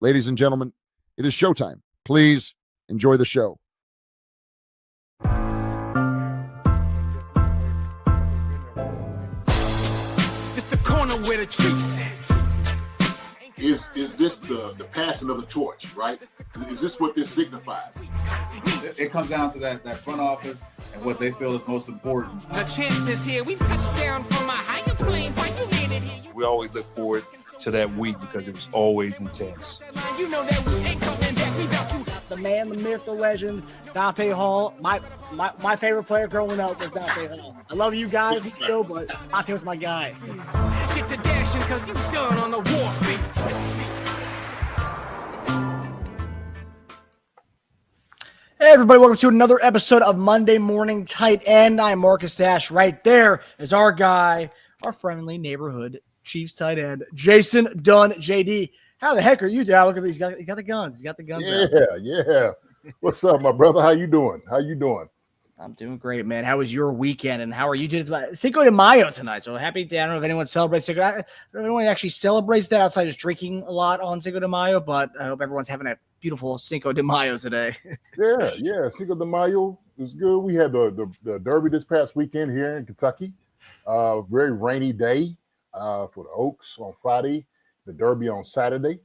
Ladies and gentlemen, it is showtime. Please enjoy the show. It's the corner where the treats Is this the passing of the torch, right? Is this what this signifies? It comes down to that front office and what they feel is most important. The champ is here. We've touched down from a higher plane. Why you made it here? We always look forward to that week because it was always intense. You know that we ain't coming back. We got you. The man, the myth, the legend, Dante Hall. My favorite player growing up was Dante Hall. I love you guys in the show, but Dante was my guy. Get to dashing because you done on the warfare. Hey everybody, welcome to another episode of Monday Morning Tight End. I'm Marcus Dash. Right there is our guy, our friendly neighborhood Chiefs tight end, Jason Dunn, JD. How the heck are you, Dad? Look at these. He's got the guns. He's got the guns out. Yeah. What's up, my brother? How you doing? I'm doing great, man. How was your weekend, and how are you doing? It's Cinco de Mayo tonight, so happy day. I don't know if anyone celebrates Cinco. I don't know if anyone actually celebrates that outside just drinking a lot on Cinco de Mayo, but I hope everyone's having a beautiful Cinco de Mayo today. Yeah. Cinco de Mayo was good. We had the Derby this past weekend here in Kentucky. Very rainy day for the Oaks on Friday, the Derby on Saturday.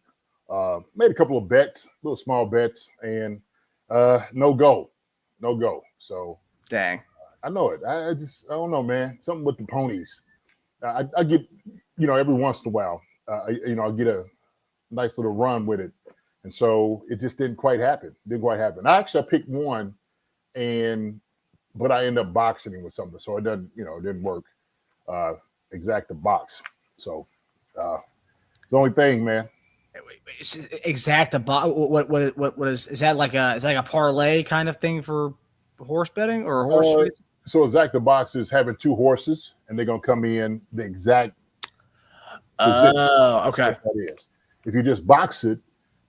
Made a couple of bets, little small bets, and no go. So Dang. I know it. I don't know, man. Something with the ponies. I get, every once in a while, I'll get a nice little run with it. And so it just didn't quite happen. I picked one, but I ended up boxing him with something. So it didn't work. Exact the box. So the only thing, man. Exact a box. What is that like a parlay kind of thing for horse betting or horse racing? So exact the box is having two horses and they're gonna come in the exact position. Oh, okay. That is. If you just box it,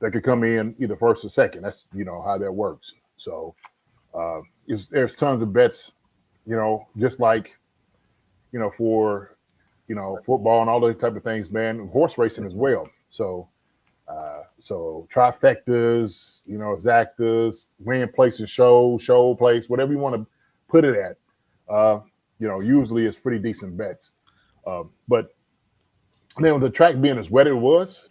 they could come in either first or second. That's how that works. So there's tons of bets, just like for football and all those type of things, man. Horse racing as well. So trifectas, exactas, win place and show place, whatever you want to put it at. Usually it's pretty decent bets. But with the track being as wet as it was,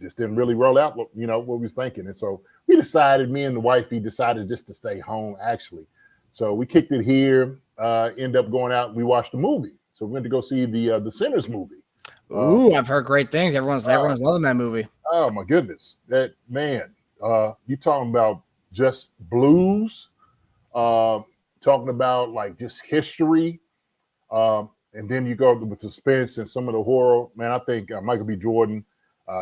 just didn't really roll out what we was thinking. And so me and the wifey decided just to stay home actually. So we kicked it here, end up going out and we watched the movie. So we went to go see the Sinners movie. Ooh, I've heard great things. Everyone's loving that movie. Oh my goodness, that man! You talking about just blues? Talking about like just history, and then you go with suspense and some of the horror. Man, I think Michael B. Jordan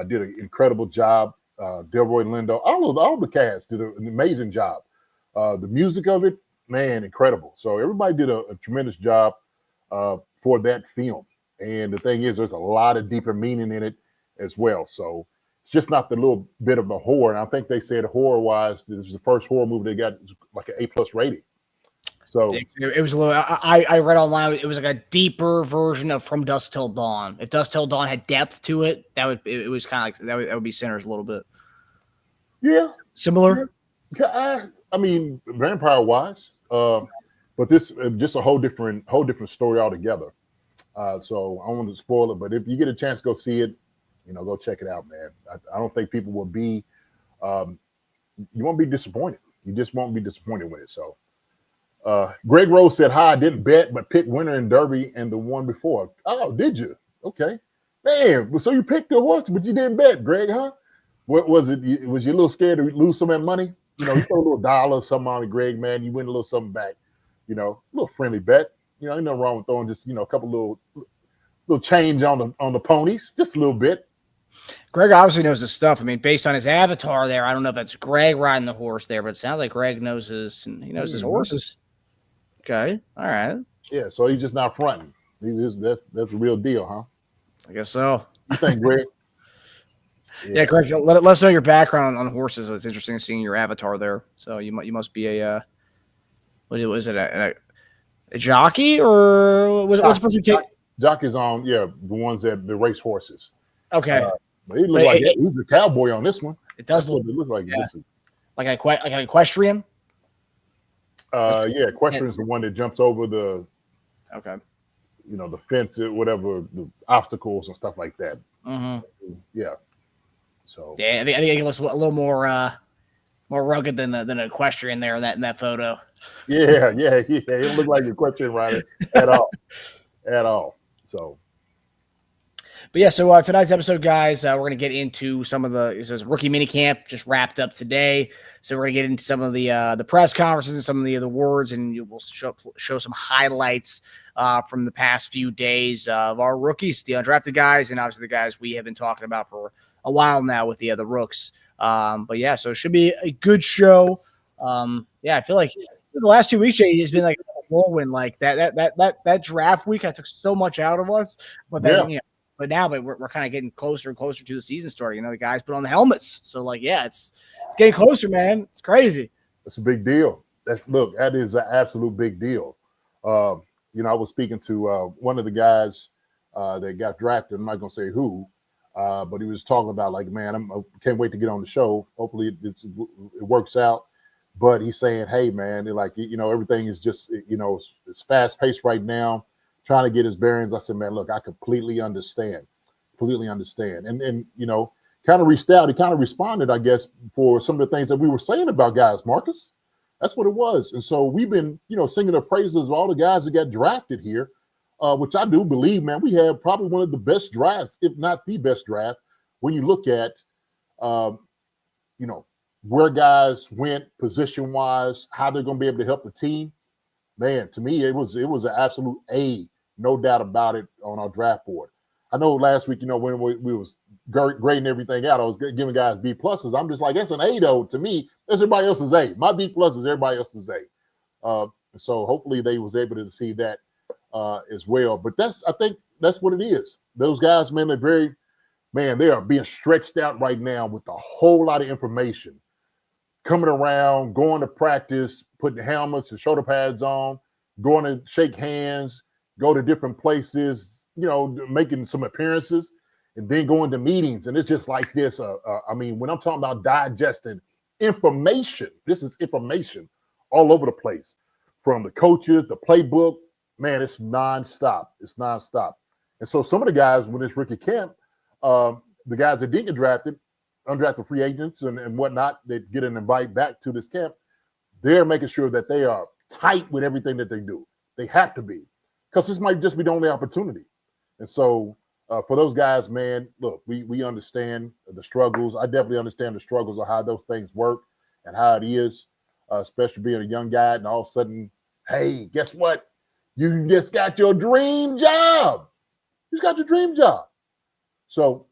did an incredible job. Delroy Lindo, all the cast did an amazing job. The music of it, man, incredible. So everybody did a tremendous job for that film. And the thing is, there's a lot of deeper meaning in it as well. So it's just not the little bit of the horror. And I think they said horror-wise, this was the first horror movie they got like an A+ rating. So it was a little. I read online. It was like a deeper version of From Dusk Till Dawn. If Dusk Till Dawn had depth to it, it was kind of like that would be Sinners a little bit. Yeah, similar. I mean, vampire-wise, but this just a whole different story altogether. So I don't want to spoil it, but if you get a chance to go see it, go check it out, man. I don't think people will be, you won't be disappointed. You just won't be disappointed with it. So Greg Rose said, hi, I didn't bet, but picked winner in Derby and the one before. Oh, did you? Okay. Man, so you picked the horse, but you didn't bet, Greg, huh? What was it? Was you a little scared to lose some of that money? You throw a little dollar or something on it, Greg, man. You win a little something back. A little friendly bet. Ain't nothing wrong with throwing just, a couple little change on the ponies, just a little bit. Greg obviously knows his stuff. I mean, based on his avatar there, I don't know if that's Greg riding the horse there, but it sounds like Greg knows his horses. Okay, all right. Yeah, so he's just not fronting. That's the real deal, huh? I guess so. You think, Greg? Yeah, Greg. Let us know your background on horses. It's interesting seeing your avatar there. So you must be a what was it? A jockey or what's the person who take? Jockey's on, the ones that the race horses. Okay. But he looked like he was a cowboy on this one. It does That's what it looks like. yeah. Like an equestrian. Equestrian is the one that jumps over the the fence, whatever, the obstacles and stuff like that. Mm-hmm. Yeah. So I think it looks a little more rugged than an equestrian there in that photo. Yeah. It don't look like a equestrian rider at all. So. But yeah, so tonight's episode, guys, we're going to get into some of it says rookie minicamp just wrapped up today. So we're going to get into some of the press conferences and some of the words, and we'll show some highlights from the past few days of our rookies, the undrafted guys, and obviously the guys we have been talking about for a while now with the rooks. But yeah, so it should be a good show. I feel like the last 2 weeks, Jay, has been like a whirlwind. Like that draft week, I took so much out of us, but then But we're kind of getting closer and closer to the season starting. The guys put on the helmets. So, it's getting closer, man. It's crazy. It's a big deal. That is an absolute big deal. I was speaking to one of the guys that got drafted. I'm not going to say who, but he was talking about, I can't wait to get on the show. Hopefully it works out. But he's saying, hey, man, everything is just, it's fast-paced right now. Trying to get his bearings. I said, man, look, I completely understand. And kind of reached out. He kind of responded, I guess, for some of the things that we were saying about guys, Marcus. That's what it was. And so we've been, singing the praises of all the guys that got drafted here, which I do believe, man, we have probably one of the best drafts, if not the best draft, when you look at, where guys went position-wise, how they're going to be able to help the team. Man, to me, it was an absolute A, no doubt about it, on our draft board. I know last week, when we was grading everything out, I was giving guys B pluses. I'm just like, that's an A though. To me, that's everybody else's A. My B plus is everybody else's A. So hopefully they was able to see that as well. But I think that's what it is. Those guys, man, they are being stretched out right now with a whole lot of information coming around, going to practice, putting helmets and shoulder pads on, going to shake hands, go to different places, making some appearances, and then going to meetings. And it's just like this. When I'm talking about digesting information, this is information all over the place, from the coaches, the playbook. Man, it's nonstop. And so some of the guys, when it's rookie camp, the guys that didn't get drafted, undrafted free agents and whatnot, that get an invite back to this camp, they're making sure that they are tight with everything that they do. They have to be, because this might just be the only opportunity. And so for those guys, man, look, we understand the struggles. I definitely understand the struggles of how those things work and how it is, especially being a young guy, and all of a sudden, hey, guess what? You just got your dream job. So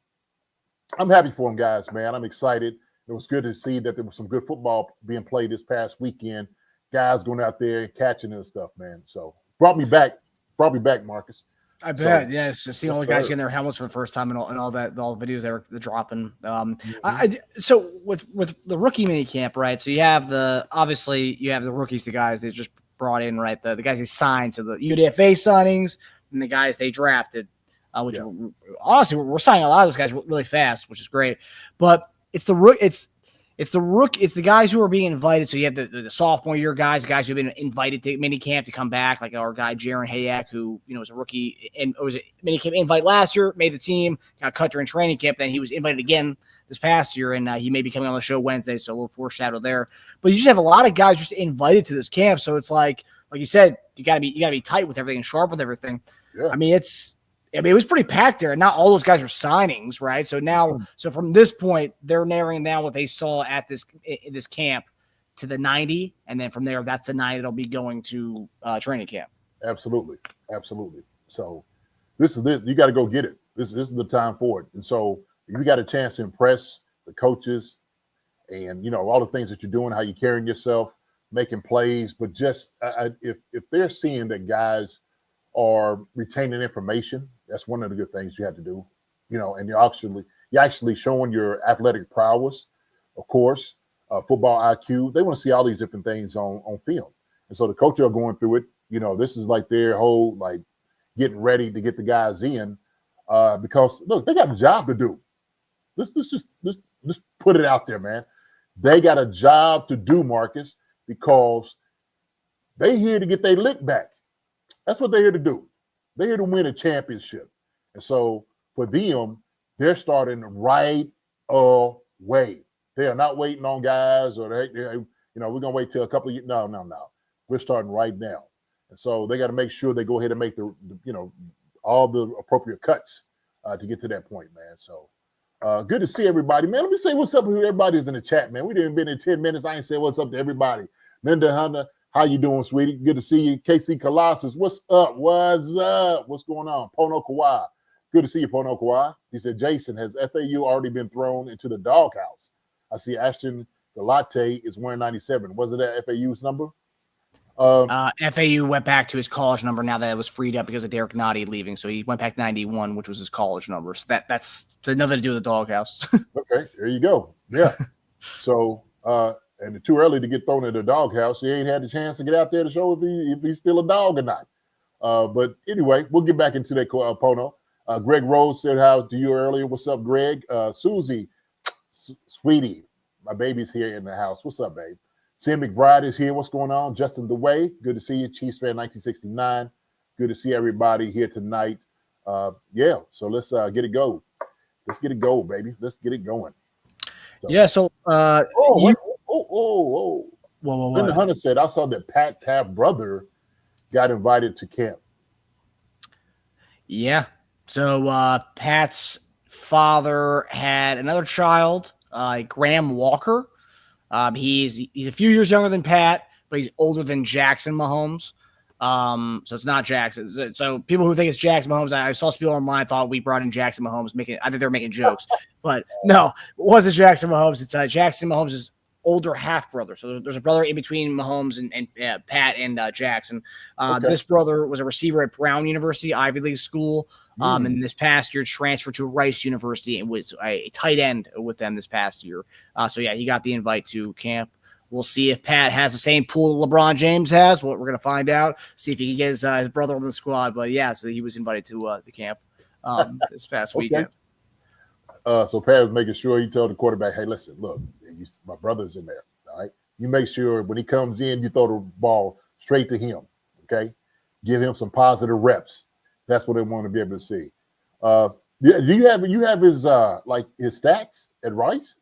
I'm happy for them, guys, man. I'm excited. It was good to see that there was some good football being played this past weekend. Guys going out there and catching and stuff, man. So brought me back, Marcus. I bet, yes. To see all the guys getting their helmets for the first time and all the videos they're dropping. So with the rookie mini camp, right? So you have the rookies, the guys they just brought in, right? The guys they signed to the UDFA signings, and the guys they drafted. Honestly, we're signing a lot of those guys really fast, which is great. But it's the guys who are being invited. So you have the sophomore year guys who've been invited to minicamp to come back, like our guy Jaron Hayak, who was a rookie and was a minicamp invite last year, made the team, got cut during training camp. Then he was invited again this past year, and he may be coming on the show Wednesday. So a little foreshadow there. But you just have a lot of guys just invited to this camp. So it's like you said, you gotta be tight with everything, sharp with everything. Yeah. It was pretty packed there, and not all those guys are signings, right? So from this point, they're narrowing down what they saw at this camp to the 90, and then from there, that's the 90 that'll be going to training camp. Absolutely. So this is it. You got to go get it. This is the time for it. And so you got a chance to impress the coaches, and all the things that you're doing, how you're carrying yourself, making plays. But just if they're seeing that guys are retaining information, that's one of the good things you have to do, and you're actually showing your athletic prowess, of course, football IQ. They want to see all these different things on film. And so the coaches are going through it. This is like their whole, getting ready to get the guys in, because look, they got a job to do. Let's put it out there, man. They got a job to do, Marcus, because they here to get their lick back. That's what they're here to do. They're here to win a championship. And so for them, they're starting right away. They are not waiting on guys or we're gonna wait till a couple of years. No. We're starting right now. And so they got to make sure they go ahead and make the all the appropriate cuts to get to that point, man. So good to see everybody, man. Let me say what's up with everybody's in the chat, man. We didn't been in 10 minutes. I ain't said what's up to everybody. Linda Hunter, how you doing, sweetie? Good to see you. KC Colossus, what's up? What's up? What's going on? Pono Kawhi, good to see you, Pono Kawhi. He said, Jason, has FAU already been thrown into the doghouse? I see Ashton Galate is wearing 97. Was it that FAU's number? FAU went back to his college number now that it was freed up because of Derek Nottie leaving. So he went back to 91, which was his college number. So that's nothing to do with the doghouse. Okay, there you go. Yeah. So, and it's too early to get thrown into the doghouse. He ain't had the chance to get out there to show if he's still a dog or not. But anyway, we'll get back into that, Pono. Greg Rose said how to you earlier. What's up, Greg? Susie, sweetie, my baby's here in the house. What's up, babe? Sam McBride is here. What's going on? Justin DeWay, good to see you. Chiefs fan 1969. Good to see everybody here tonight. Yeah, so let's get it go. Let's get it go, baby. Let's get it going. So. Yeah, so Whoa. Linda Hunter said, I saw that Pat's half brother got invited to camp. Yeah. So Pat's father had another child, Graham Walker. He's a few years younger than Pat, but he's older than Jackson Mahomes. So it's not Jackson. So people who think it's Jackson Mahomes, I saw some people online thought we brought in Jackson Mahomes I think they're making jokes, but no, it wasn't Jackson Mahomes. It's Jackson Mahomes' older half brother. So there's a brother in between Mahomes and Pat and Jackson. Okay. This brother was a receiver at Brown University, Ivy League school. And this past year transferred to Rice University and was a tight end with them this past year. So yeah, he got the invite to camp. We'll see if Pat has the same pool that LeBron James has. We're going to find out. See if he can get his brother on the squad. But yeah, so he was invited to the camp this past weekend. So Pat was making sure he told the quarterback, hey, listen, look, my brother's in there. All right. You make sure when he comes in, you throw the ball straight to him. Okay. Give him some positive reps. That's what they want to be able to see. Do you have his his stats at Rice?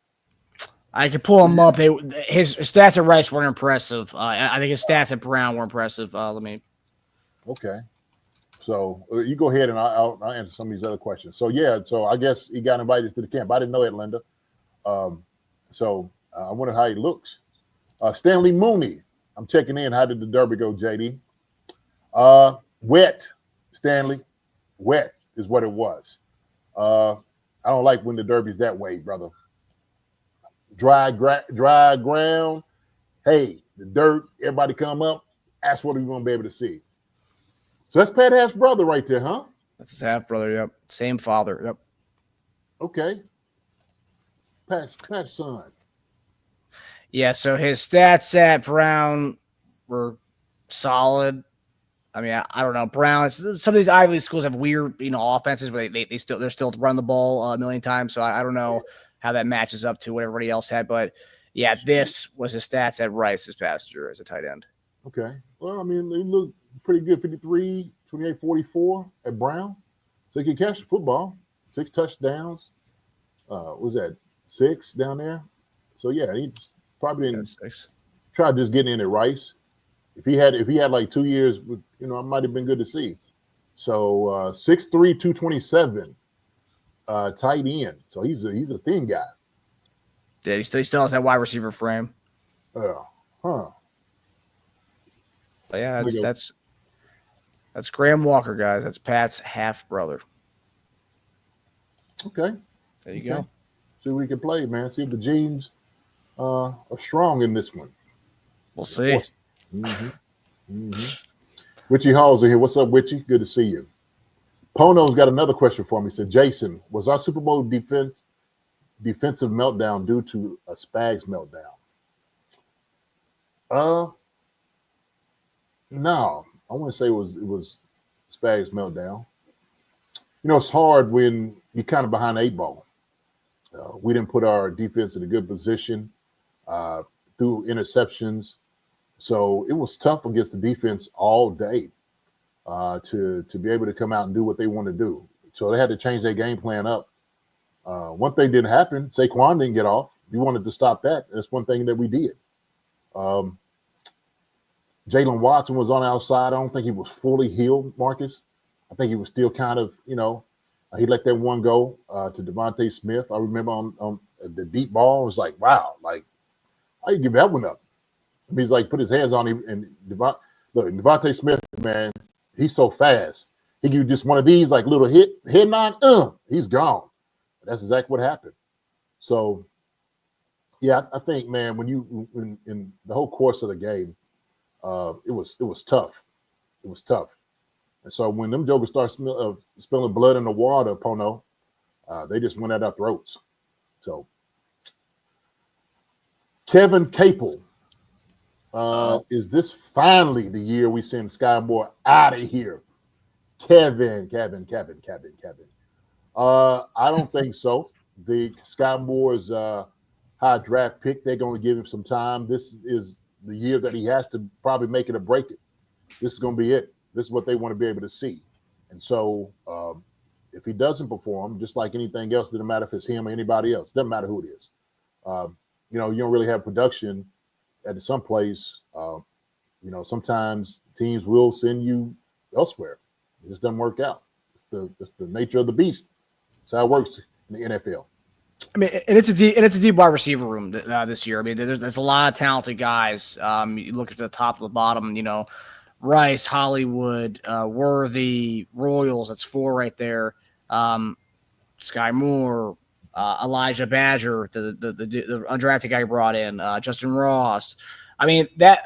I could pull him up. His stats at Rice weren't impressive. I think his stats at Brown were impressive. Okay. So you go ahead and I'll answer some of these other questions. So yeah, so I guess he got invited to the camp. I didn't know that, Linda. So I wonder how he looks. Stanley Mooney, I'm checking in. How did the Derby go, JD? Wet. Stanley, wet is what it was. I don't like when the Derby's that way, brother. Dry ground. Hey, the dirt, everybody come up. That's what we're going to be able to see. So that's Pat half brother right there, huh? That's his half brother. Yep. Same father. Yep. Okay. Pat's son. Yeah. So his stats at Brown were solid. I mean, I don't know. Brown. Some of these Ivy League schools have weird, offenses where they're still to run the ball a million times. So I don't know how that matches up to what everybody else had. But yeah, this was his stats at Rice this past year as a tight end. Okay. Well, I mean, they look pretty good. 53, 28, 44 at Brown. So he can catch the football. 6 touchdowns. What was that 6 down there? So yeah, he probably didn't try just getting in at Rice. If he had like 2 years, it might have been good to see. So 6'3", 227, tight end. So he's a thin guy. Yeah, he still has that wide receiver frame. Huh. But yeah, that's Graham Walker, guys. That's Pat's half brother. Okay. There you go. See if we can play, man. See if the genes are strong in this one. We'll see. Witchy Hall's in here. What's up, Witchy? Good to see you. Pono's got another question for me. He said, Jason, was our Super Bowl defensive meltdown due to a Spags meltdown? No, I want to say it was Spags meltdown. It's hard when you're kind of behind the 8 ball. We didn't put our defense in a good position through interceptions. So it was tough against the defense all day to be able to come out and do what they want to do. So they had to change their game plan up. One thing didn't happen. Saquon didn't get off. We wanted to stop that. That's one thing that we did. Jalen Watson was on the outside. I don't think he was fully healed, Marcus. I think he was still kind of, he let that one go to Devontae Smith. I remember on the deep ball, it was like, wow, like, how you give that one up? I mean, he's like, put his hands on him. And Devontae Smith, man, he's so fast. He give you just one of these, like, little head nod, he's gone. That's exactly what happened. So, yeah, I think, man, when in the whole course of the game, it was tough. It was tough. And so when them jokers start spilling blood in the water, Pono, they just went at our throats. So Kevin Capel, is this finally the year we send Sky Moore out of here? Kevin. I don't think so. The Sky Moore's high draft pick, they're going to give him some time. This is the year that he has to probably make it or break it. This is going to be it. This is what they want to be able to see. And so if he doesn't perform, just like anything else, doesn't matter if it's him or anybody else, doesn't matter who it is. You don't really have production at some place. Sometimes teams will send you elsewhere. It just doesn't work out. It's the nature of the beast. That's how it works in the NFL. I mean, and it's a deep wide receiver room this year. I mean, there's a lot of talented guys. You look at the top to the bottom. Rice, Hollywood, Worthy, Royals. That's 4 right there. Sky Moore, Elijah Badger, the undrafted guy brought in, Justin Ross. I mean that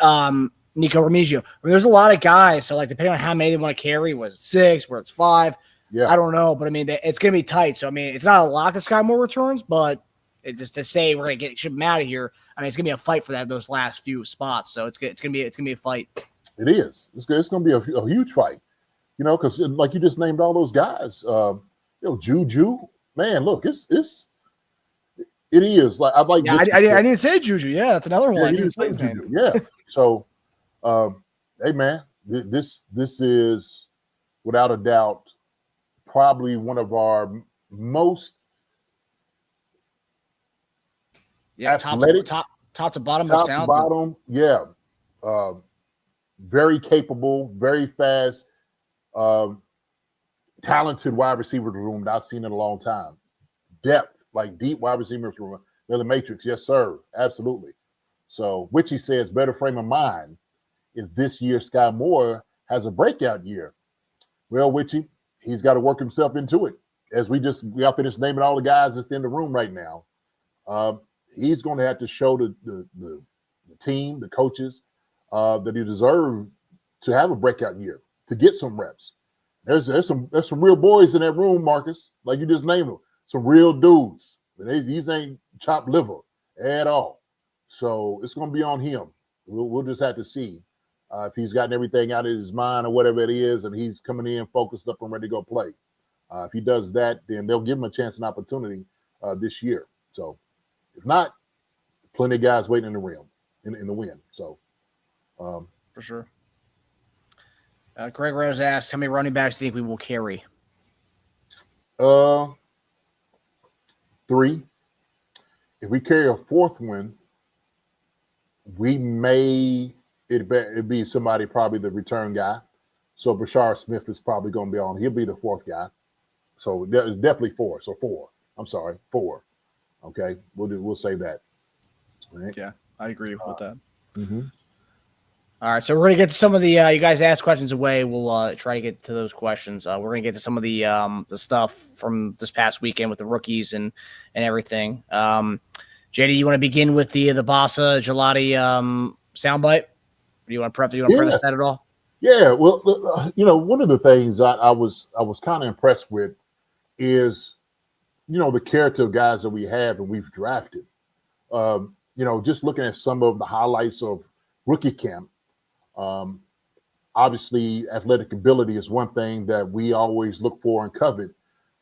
Nico Remigio. I mean, there's a lot of guys. So depending on how many they want to carry, whether it's 6, whether it's 5. Yeah. I don't know, but I mean, it's going to be tight. So, I mean, it's not a lock of Sky Moore returns, but it's just to say we're going to ship him out of here. I mean, it's going to be a fight for those last few spots. So it's going to be a fight. It is. It's going to be a huge fight, because like you just named all those guys, Juju, man, look, it is like, I didn't say Juju. Yeah. That's another one. Yeah, you didn't say Juju. Yeah. So, hey man, this is without a doubt probably one of our most athletic, top to bottom, top most to talented. bottom, yeah. Very capable, very fast, talented wide receiver room that I've seen in a long time. Depth, like deep wide receiver room. They're the matrix, yes, sir. Absolutely. So Witchy says better frame of mind is this year Sky Moore has a breakout year. Well, Witchy, he's got to work himself into it. As we got finished naming all the guys that's in the room right now. He's going to have to show the team, the coaches, that he deserves to have a breakout year, to get some reps. There's some real boys in that room, Marcus, like you just named them. Some real dudes. These ain't chopped liver at all. So it's going to be on him. We'll just have to see if he's gotten everything out of his mind or whatever it is, and he's coming in focused up and ready to go play. If he does that, then they'll give him a chance and opportunity this year. So if not, plenty of guys waiting in the rim in the win. So for sure. Greg Rose asks, how many running backs do you think we will carry? 3. If we carry a 4th one, we may it'd be somebody, probably the return guy. So Brashard Smith is probably going to be on. He'll be the 4th guy. So it's definitely 4. So 4. I'm sorry, 4. Okay, we'll say that. All right. Yeah, I agree with that. Mm-hmm. All right, so we're gonna get to some of the you guys asked questions away. We'll try to get to those questions. We're gonna get to some of the stuff from this past weekend with the rookies and everything. JD, you want to begin with the Bassa Gelati soundbite? Do you want to preface that at all? Yeah, well, one of the things I was kind of impressed with is, the character of guys that we have and we've drafted. Just looking at some of the highlights of rookie camp. Obviously, athletic ability is one thing that we always look for and covet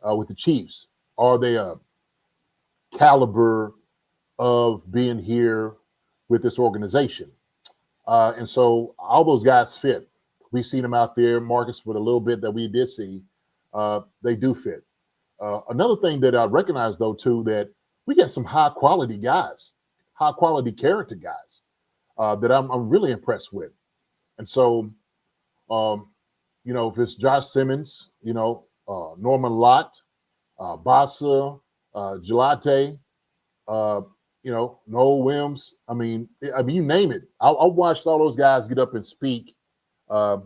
with the Chiefs. Are they a caliber of being here with this organization. And so all those guys fit. We've seen them out there, Marcus, with a little bit that we did see. They do fit. Another thing that I recognize, though, too, that we got some high quality guys, high quality character guys that I'm really impressed with. And so, if it's Josh Simmons, Norman-Lott, Basa, Gelate, Noel Williams. I mean, you name it. I watched all those guys get up and speak, and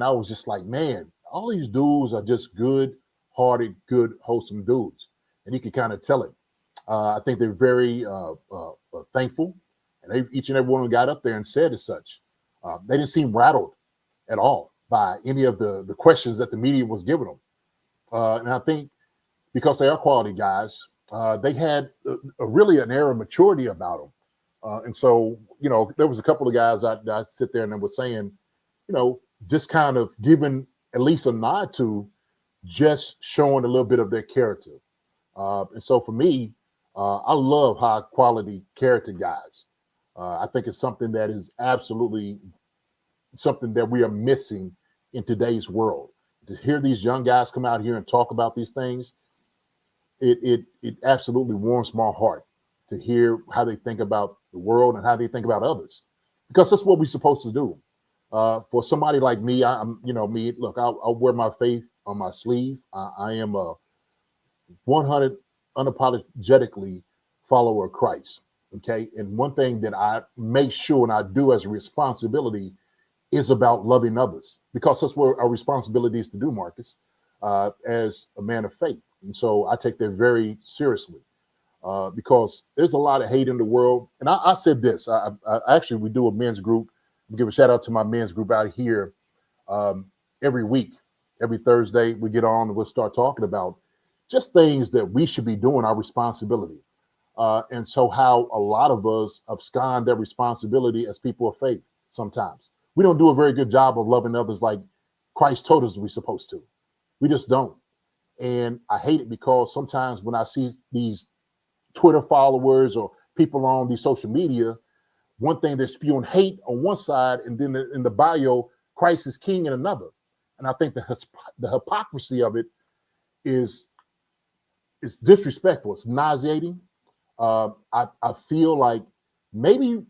I was just like, man, all these dudes are just good-hearted, good, wholesome dudes, and you can kind of tell it. I think they're very thankful, and each and every one of them got up there and said as such. They didn't seem rattled at all by any of the questions that the media was giving them, and I think because they are quality guys. They had really an air of maturity about them. And so, there was a couple of guys I sit there and I was saying, just kind of giving at least a nod to just showing a little bit of their character. And so for me, I love high quality character guys. I think it's something that is absolutely something that we are missing in today's world. To hear these young guys come out here and talk about these things, it absolutely warms my heart to hear how they think about the world and how they think about others, because that's what we're supposed to do. For somebody like me, I'm me. Look, I'll wear my faith on my sleeve. I am a 100 unapologetically follower of Christ. Okay, and one thing that I make sure and I do as a responsibility is about loving others, because that's what our responsibility is to do, Marcus, as a man of faith. And so I take that very seriously, because there's a lot of hate in the world. And I said this, I actually, we do a men's group. We give a shout out to my men's group out here every week. Every Thursday we get on and we'll start talking about just things that we should be doing, our responsibility. And so how a lot of us abscond that responsibility as people of faith sometimes. We don't do a very good job of loving others like Christ told us we're supposed to. We just don't. And I hate it because sometimes when I see these Twitter followers or people on these social media, one thing they're spewing hate on one side, and then in the bio, Christ is king in another. And I think the hypocrisy of it is disrespectful. It's nauseating. I feel like maybe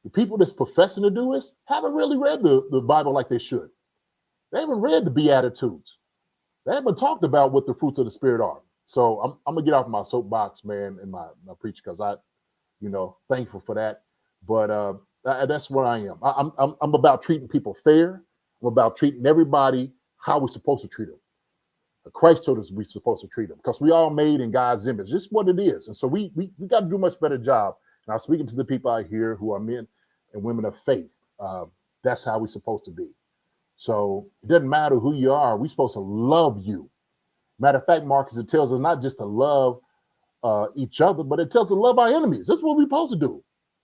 the people that's professing to do this haven't really read the Bible like they should. They haven't read the Beatitudes. They haven't talked about what the fruits of the Spirit are. So I'm gonna get off my soapbox, man, in my preach, because I, thankful for that. But that's what I am. I'm about treating people fair. I'm about treating everybody how we're supposed to treat them. Christ told us we're supposed to treat them, because we all made in God's image. Just what it is. And so we got to do a much better job. And I'm speaking to the people out here who are men and women of faith. That's how we're supposed to be. So it doesn't matter who you are. We're supposed to love you. Matter of fact, Marcus, it tells us not just to love each other, but it tells us to love our enemies. That's what we're supposed to do.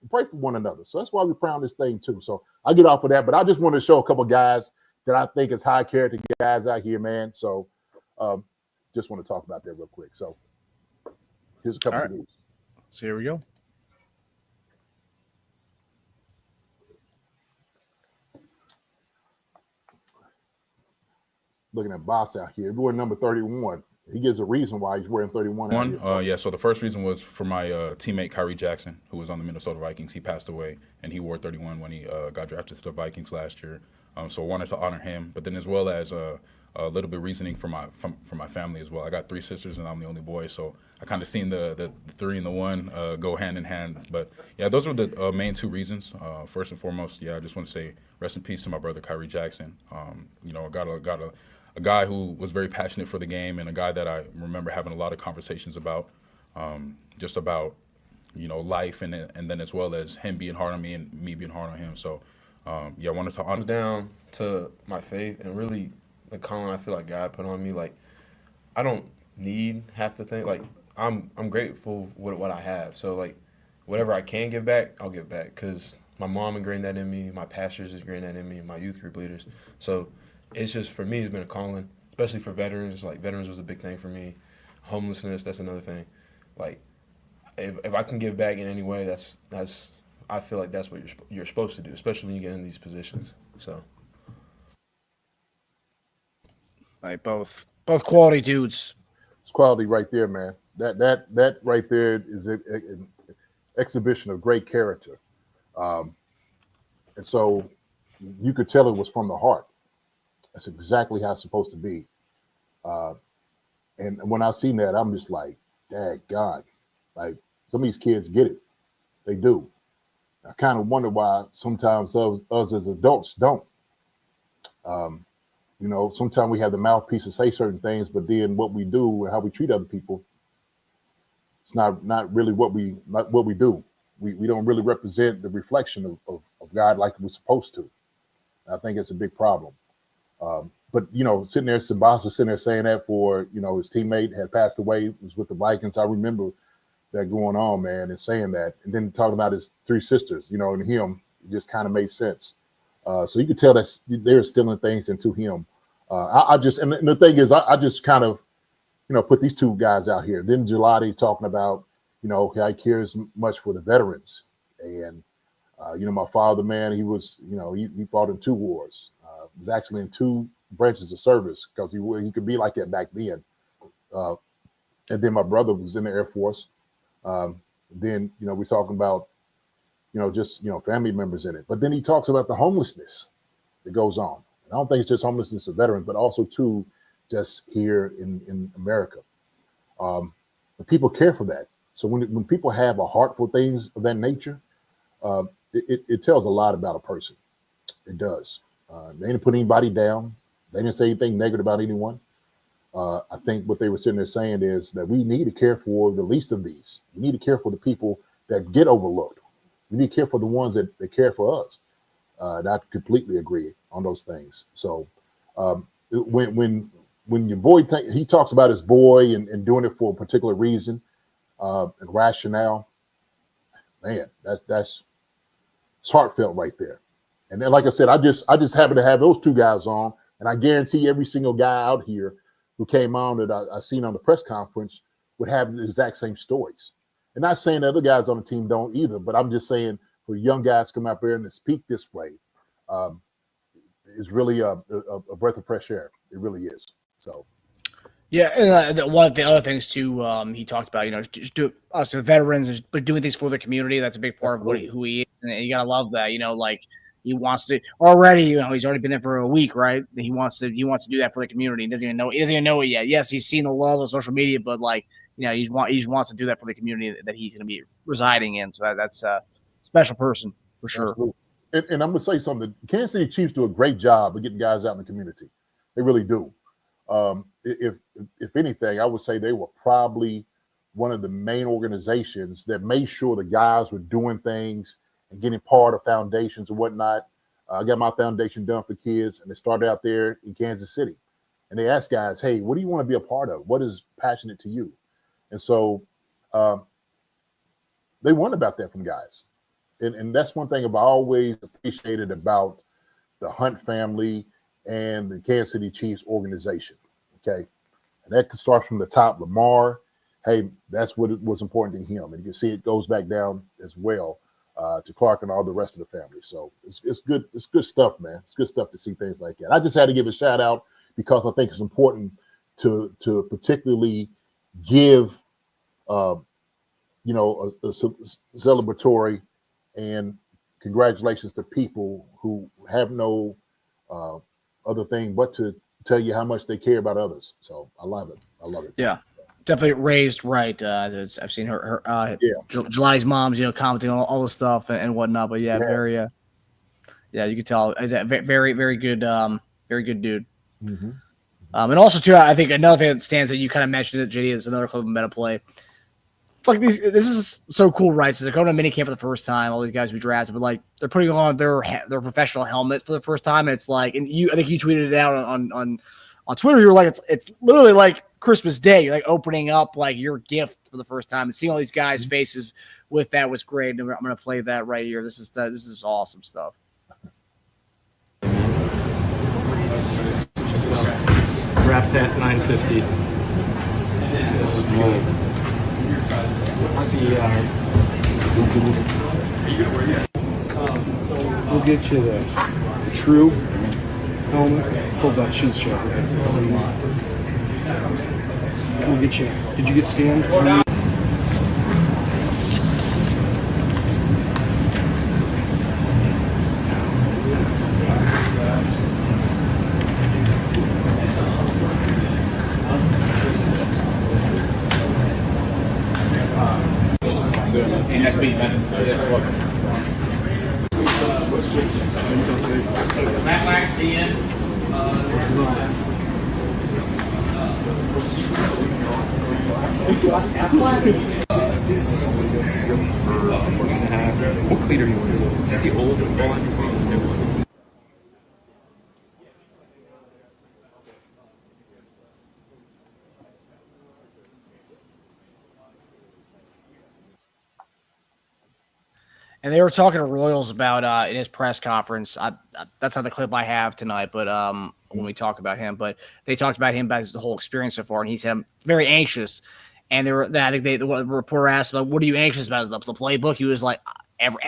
Pray for one another. So that's why we crown this thing too. So I'll get off of that, but I just want to show a couple guys that I think is high character guys out here, man. So just want to talk about that real quick. So here's a couple of these. So here we go. Looking at Boss out here. He's wearing number 31. He gives a reason why he's wearing 31. Yeah, so the first reason was for my teammate Kyrie Jackson, who was on the Minnesota Vikings. He passed away, and he wore 31 when he got drafted to the Vikings last year. So I wanted to honor him, but then as well as a little bit reasoning for my family as well. I got 3 sisters, and I'm the only boy, so I kind of seen the 3 and the 1 go hand in hand. But yeah, those were the main 2 reasons. First and foremost, yeah, I just want to say rest in peace to my brother Kyrie Jackson. I got a guy who was very passionate for the game, and a guy that I remember having a lot of conversations about, just about, life, and then as well as him being hard on me and me being hard on him. So, yeah, I wanted to honor down to my faith and really the calling I feel like God put on me. Like, I don't need half the thing. Like, I'm grateful with what I have. So, like, whatever I can give back, I'll give back, because my mom ingrained that in me, my pastors ingrained that in me, my youth group leaders. So it's just, for me, it's been a calling, especially for veterans. Like, veterans was a big thing for me. Homelessness, that's another thing. like if I can give back in any way, that's I feel like that's what you're supposed to do, especially when you get in these positions. So. Right, both quality dudes. It's quality right there, man. That right there is an exhibition of great character, and so you could tell it was from the heart. That's exactly how it's supposed to be. And when I seen that, I'm just like, dang God, like some of these kids get it. They do. I kind of wonder why sometimes us as adults don't. You know, sometimes we have the mouthpiece to say certain things, but then what we do and how we treat other people, it's not really what we do. We don't really represent the reflection of God like we're supposed to. I think it's a big problem. But you know, Sabasa sitting there saying that for, you know, his teammate had passed away, was with the Vikings. I remember that going on, man, and saying that, and then talking about his three sisters, you know, and him, it just kind of made sense. So you could tell that they're instilling things into him. I just, and the thing is, I just kind of, you know, put these two guys out here. Then Gelati talking about, you know, how he cares much for the veterans. And, you know, my father, man, he was, you know, he fought in 2 wars. Was actually in 2 branches of service because he could be like that back then. And then my brother was in the Air Force. Then, you know, we're talking about, you know, just, you know, family members in it. But then he talks about the homelessness that goes on. And I don't think it's just homelessness of veterans, but also too, just here in America. But people care for that. So when people have a heart for things of that nature, it tells a lot about a person. It does. They didn't put anybody down. They didn't say anything negative about anyone. I think what they were sitting there saying is that we need to care for the least of these. We need to care for the people that get overlooked. We need to care for the ones that care for us. And I completely agree on those things. So when your boy, he talks about his boy and doing it for a particular reason and rationale, man, that's it's heartfelt right there. And then, like I said, I just happen to have those 2 guys on, and I guarantee every single guy out here who came on that I seen on the press conference would have the exact same stories. And not saying the other guys on the team don't either, but I'm just saying for young guys to come out there and to speak this way is really a breath of fresh air. It really is. So. Yeah, and one of the other things too, he talked about, you know, just do us veterans, but doing things for the community. That's a big part of who he is, and you gotta love that. You know, like he wants to already. You know, he's already been there for a week, right? He wants to do that for the community. He doesn't even know it yet. Yes, he's seen the love of social media, but like, you know, he just wants to do that for the community that he's going to be residing in. So that's a special person for sure. Absolutely. And I'm gonna say something. The Kansas City Chiefs do a great job of getting guys out in the community. They really do. If anything, I would say they were probably one of the main organizations that made sure the guys were doing things and getting part of foundations and whatnot. I got my foundation done for kids, and they started out there in Kansas City. And they asked guys, hey, what do you want to be a part of? What is passionate to you? And so they want about that from guys. And that's one thing I've always appreciated about the Hunt family and the Kansas City Chiefs organization. Okay. And that starts from the top. Lamar, hey, that's what was important to him. And you can see it goes back down as well to Clark and all the rest of the family. So it's good. It's good stuff, man. It's good stuff to see things like that. I just had to give a shout out because I think it's important to particularly give, a celebratory and congratulations to people who have no other thing but to tell you how much they care about others. So I love it. I love it. Yeah, definitely raised right. I've seen her Jelani's mom's, you know, commenting on all the stuff and whatnot. But yeah, very, you can tell, very, very good, very good dude. Mm-hmm. And also too, I think another thing that stands that you kind of mentioned it, JD, is another clip of meta play. Like this is so cool, right? So they're going to minicamp for the first time. All these guys who drafted, but like they're putting on their professional helmet for the first time. And it's like, and I think you tweeted it out on Twitter. You were like, it's literally like Christmas Day. You're like opening up like your gift for the first time and seeing all these guys' faces with that was great. And I'm going to play that right here. This is awesome stuff. Wrapped at 950. We'll get you the true helmet. Hold that Chiefs shirt. We'll get you. Did you get scanned? What cleat are you wearing? Is that the old one? And they were talking to Royals about in his press conference. That's not the clip I have tonight, but when we talk about him, but they talked about him about the whole experience so far, and he said I'm very anxious. And I think the reporter asked him, "What are you anxious about? The playbook?" He was like,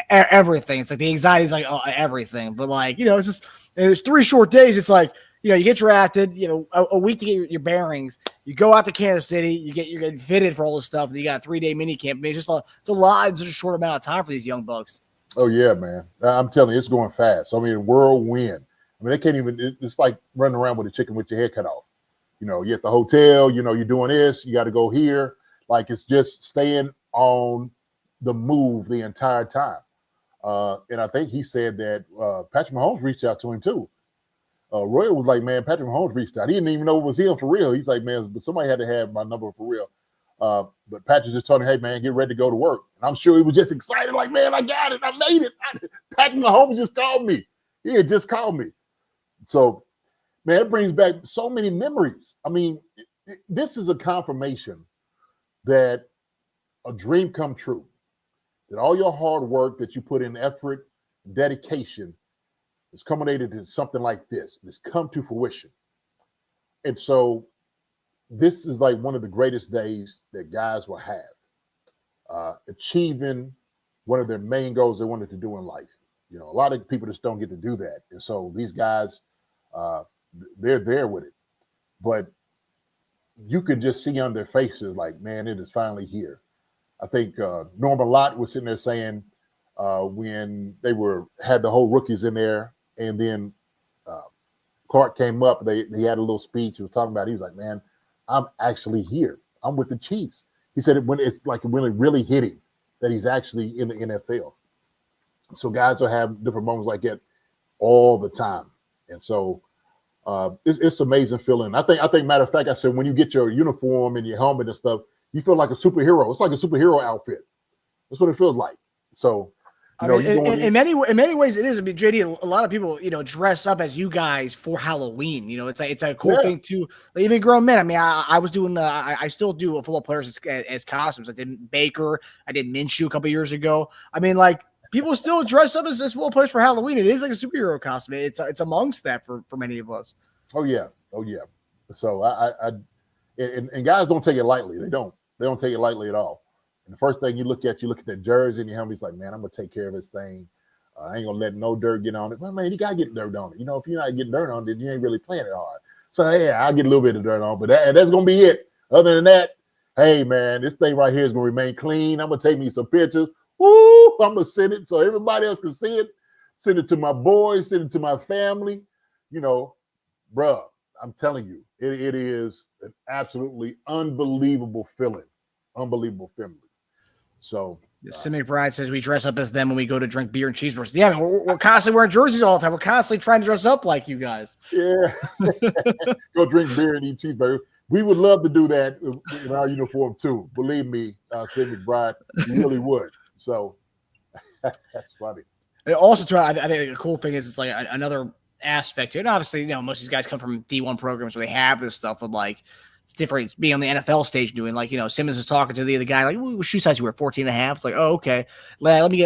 "Everything." It's like the anxiety is like everything, but like it's just there's 3 short days. It's like you get drafted, a week to get your bearings. You go out to Kansas City, you're getting fitted for all this stuff. And you got a 3-day mini camp. I mean, it's a lot in such a short amount of time for these young bucks. Oh yeah, man. I'm telling you, it's going fast. I mean, whirlwind. I mean, they can't even. It's like running around with a chicken with your head cut off. You're at the hotel. You're doing this. You got to go here. Like it's just staying on the move the entire time. And I think he said that Patrick Mahomes reached out to him too. Roy was like, man, Patrick Mahomes reached out. He didn't even know it was him for real. He's like, man, but somebody had to have my number for real. But Patrick just told him, hey, man, get ready to go to work. And I'm sure he was just excited, like, man, I got it. I made it. Patrick Mahomes just called me. He had just called me. So, man, it brings back so many memories. I mean, this is a confirmation that a dream come true, that all your hard work that you put in effort, dedication, has culminated in something like this. It's come to fruition. And so this is like one of the greatest days that guys will have, achieving one of their main goals they wanted to do in life. A lot of people just don't get to do that. And so these guys, they're there with it. But you could just see on their faces like, man, it is finally here. I think Norman-Lott was sitting there saying when they had the whole rookies in there, and then Clark came up, he had a little speech he was talking about. He was like, man, I'm actually here. I'm with the Chiefs. He said when it's like when it really hit him that he's actually in the NFL. So guys will have different moments like that all the time. And so it's amazing feeling. I think matter of fact, I said when you get your uniform and your helmet and stuff, you feel like a superhero. It's like a superhero outfit. That's what it feels like. So in many ways it is. I mean, JD, a lot of people, dress up as you guys for Halloween. It's a cool thing too. Like, even grown men. I mean, I was doing, I still do football players as costumes. I did Baker, I did Minshew a couple years ago. I mean, like people still dress up as football players for Halloween. It is like a superhero costume. It's amongst that for many of us. Oh yeah. So and guys don't take it lightly. They don't take it lightly at all. And the first thing you look at that jersey and your helmet's like, man, I'm going to take care of this thing. I ain't going to let no dirt get on it. Well, man, you got to get dirt on it. If you're not getting dirt on it, you ain't really playing it hard. So, yeah, I'll get a little bit of dirt on, but that's going to be it. Other than that, hey, man, this thing right here is going to remain clean. I'm going to take me some pictures. Woo! I'm going to send it so everybody else can see it. Send it to my boys, send it to my family. Bruh, I'm telling you, it is an absolutely unbelievable feeling. Unbelievable feeling. So Sim McBride says we dress up as them when we go to drink beer and cheeseburgers. Yeah, I mean, we're constantly wearing jerseys all the time. We're constantly trying to dress up like you guys. Yeah. Go drink beer and eat cheeseburgers. We would love to do that in our uniform too. Believe me, Sim McBride, we really would. So that's funny. And also, I think the cool thing is it's like another aspect here. And obviously, most of these guys come from D1 programs where they have this stuff, but like it's different being on the NFL stage doing like, Simmons is talking to the other guy, like, what shoe size you wear? 14 and a half. It's like, oh, okay. Let me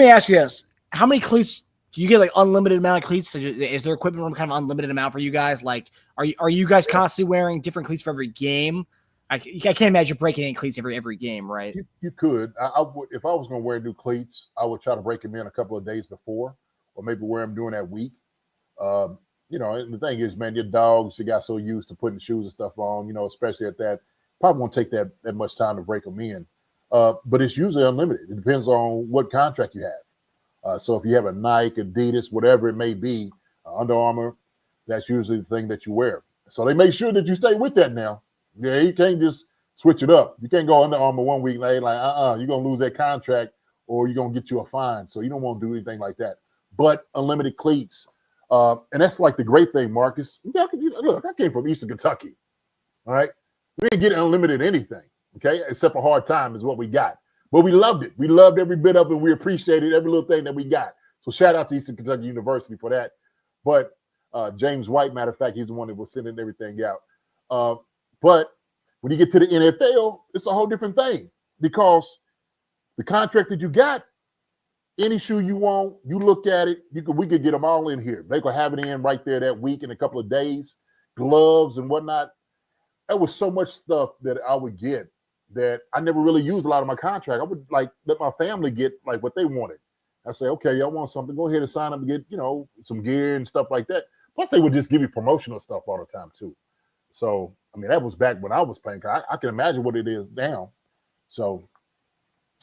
ask you this. How many cleats do you get? Like unlimited amount of cleats? Is there equipment room kind of unlimited amount for you guys? Like, are you guys constantly wearing different cleats for every game? I can't imagine breaking in cleats every game, right? You could. I would, if I was going to wear new cleats, I would try to break them in a couple of days before, or maybe wear them during that week. And the thing is, man, your dogs, you got so used to putting shoes and stuff on, especially at that, probably won't take that much time to break them in. But it's usually unlimited. It depends on what contract you have. So if you have a Nike, Adidas, whatever it may be, Under Armour, that's usually the thing that you wear. So they make sure that you stay with that now. Yeah, you can't just switch it up. You can't go Under Armour 1 week and you're going to lose that contract or you're going to get you a fine. So you don't want to do anything like that. But unlimited cleats. And that's like the great thing, Marcus. Look, I came from Eastern Kentucky. All right. We didn't get unlimited anything, okay, except a hard time is what we got. But we loved it. We loved every bit of it. We appreciated every little thing that we got. So shout out to Eastern Kentucky University for that. But James White, matter of fact, he's the one that was sending everything out. But when you get to the NFL, it's a whole different thing because the contract that you got, any shoe you want, you look at it, we could get them all in here. They could have it in right there that week in a couple of days, gloves and whatnot. There was so much stuff that I would get that I never really used a lot of my contract. I would let my family get what they wanted. I say, okay, y'all want something, go ahead and sign up and get, some gear and stuff like that. Plus they would just give you promotional stuff all the time too. So, that was back when I was playing. I can imagine what it is now. So,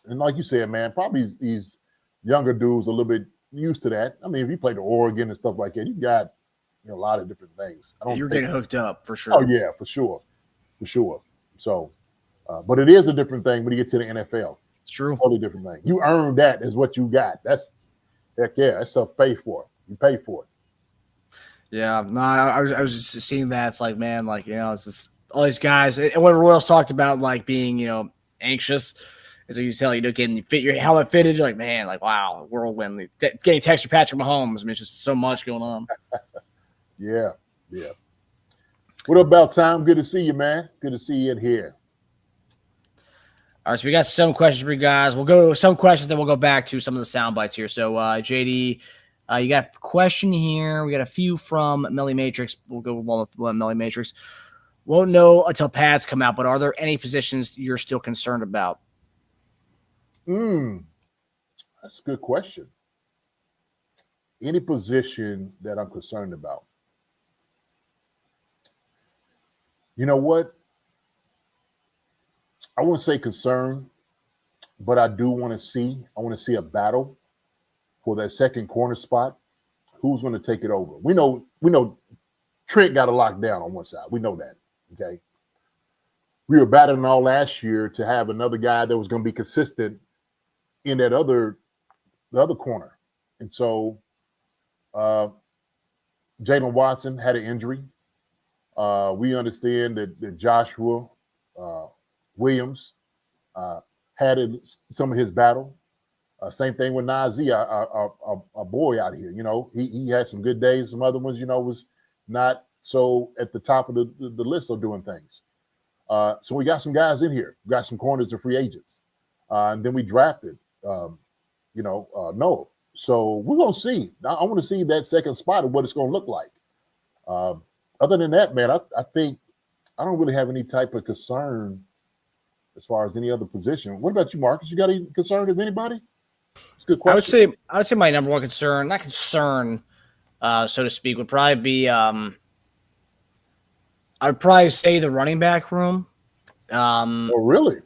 and like you said, man, probably these younger dudes a little bit used to that. If you played the Oregon and stuff like that, you got a lot of different things. You're getting hooked up for sure. Oh yeah, for sure. So, but it is a different thing when you get to the NFL. It's true. Totally different thing. You earned that is what you got. That's stuff paid for. You pay for it. Yeah, no, I was just seeing that. It's like, man, it's just all these guys. And when Royals talked about being, anxious, as you tell, getting your helmet fitted, you're like, man, wow, whirlwind. Getting text from Patrick Mahomes. It's just so much going on. Yeah. What about Tom? Good to see you, man. Good to see you in here. All right, so we got some questions for you guys. We'll go with some questions, then we'll go back to some of the sound bites here. So, JD, you got a question here. We got a few from Melly Matrix. We'll go with Melly Matrix. Won't know until pads come out, but are there any positions you're still concerned about? That's a good question. Any position that I'm concerned about? You know what? I wouldn't say concern, but I do want to see. I want to see a battle for that second corner spot. Who's going to take it over? We know Trent got a lockdown on one side. We know that. Okay. We were battling all last year to have another guy that was going to be consistent in the other corner. And so Jalen Watson had an injury. We understand that Joshua Williams had some of his battle. Same thing with Najee, our boy out here. He had some good days. Some other ones, was not so at the top of the list of doing things. So we got some guys in here. We got some corners of free agents. And then we drafted, Noah. So we're going to see. I want to see that second spot of what it's going to look like. Other than that, man, I think I don't really have any type of concern as far as any other position. What about you, Marcus? You got any concern of anybody? It's a good question. I would say my number one concern, not concern, so to speak, would probably be I would probably say the running back room. Oh, really?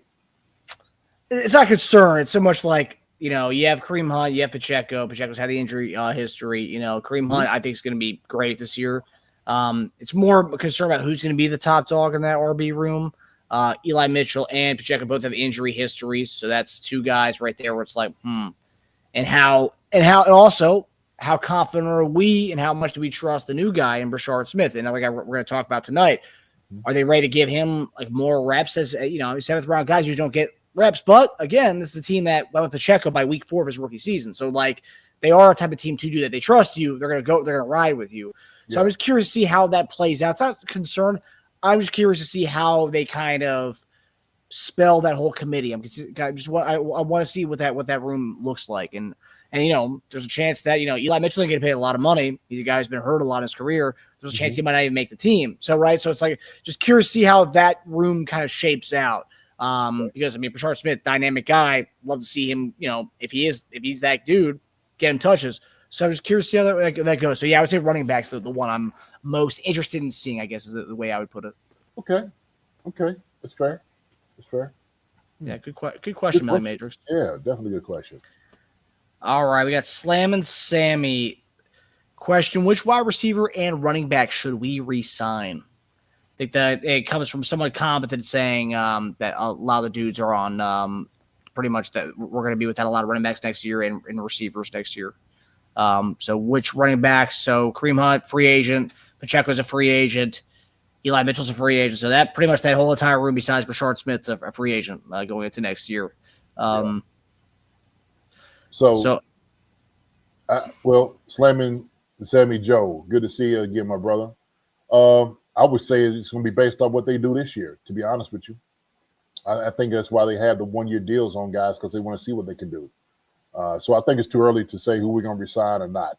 It's not concern. It's so much you have Kareem Hunt, you have Pacheco. Pacheco's had the injury history. Kareem Hunt, I think, is going to be great this year. It's more a concern about who's going to be the top dog in that RB room. Eli Mitchell and Pacheco both have injury histories, so that's two guys right there where it's and also how confident are we and how much do we trust the new guy in Brashard Smith, another guy we're going to talk about tonight. Are they ready to give him more reps? As seventh round guys, you don't get reps, but again, this is a team that went with Pacheco by week 4 of his rookie season, so they are a type of team to do that. They trust you. They're going to ride with you. So I was curious to see how that plays out. It's not concerned. I'm just curious to see how they kind of spell that whole committee. I want to see what that room looks like. And And, there's a chance that, Eli Mitchell didn't get paid a lot of money. He's a guy who's been hurt a lot in his career. There's a chance he might not even make the team. So, right. So it's like just curious to see how that room kind of shapes out. Because Brashard Smith, dynamic guy, love to see him, if he's that dude, get him touches. So I'm just curious to see how that goes. So yeah, I would say running back's the one I'm most interested in seeing, I guess is the way I would put it. Okay. That's fair. Yeah, good question, Millie Matrix. Yeah, definitely good question. All right, we got Slam and Sammy. Question: which wide receiver and running back should we re-sign? I think that it comes from someone competent saying that a lot of the dudes are on pretty much that we're going to be without a lot of running backs next year and receivers next year. So which running backs? So Kareem Hunt, free agent. Pacheco's a free agent. Eli Mitchell's a free agent. So that pretty much that whole entire room besides Brashard Smith's a free agent going into next year. Well, slamming Sammy Joe, good to see you again, my brother. I would say it's going to be based on what they do this year, to be honest with you. I think that's why they have the 1-year deals on guys, because they want to see what they can do. So I think it's too early to say who we're going to resign or not.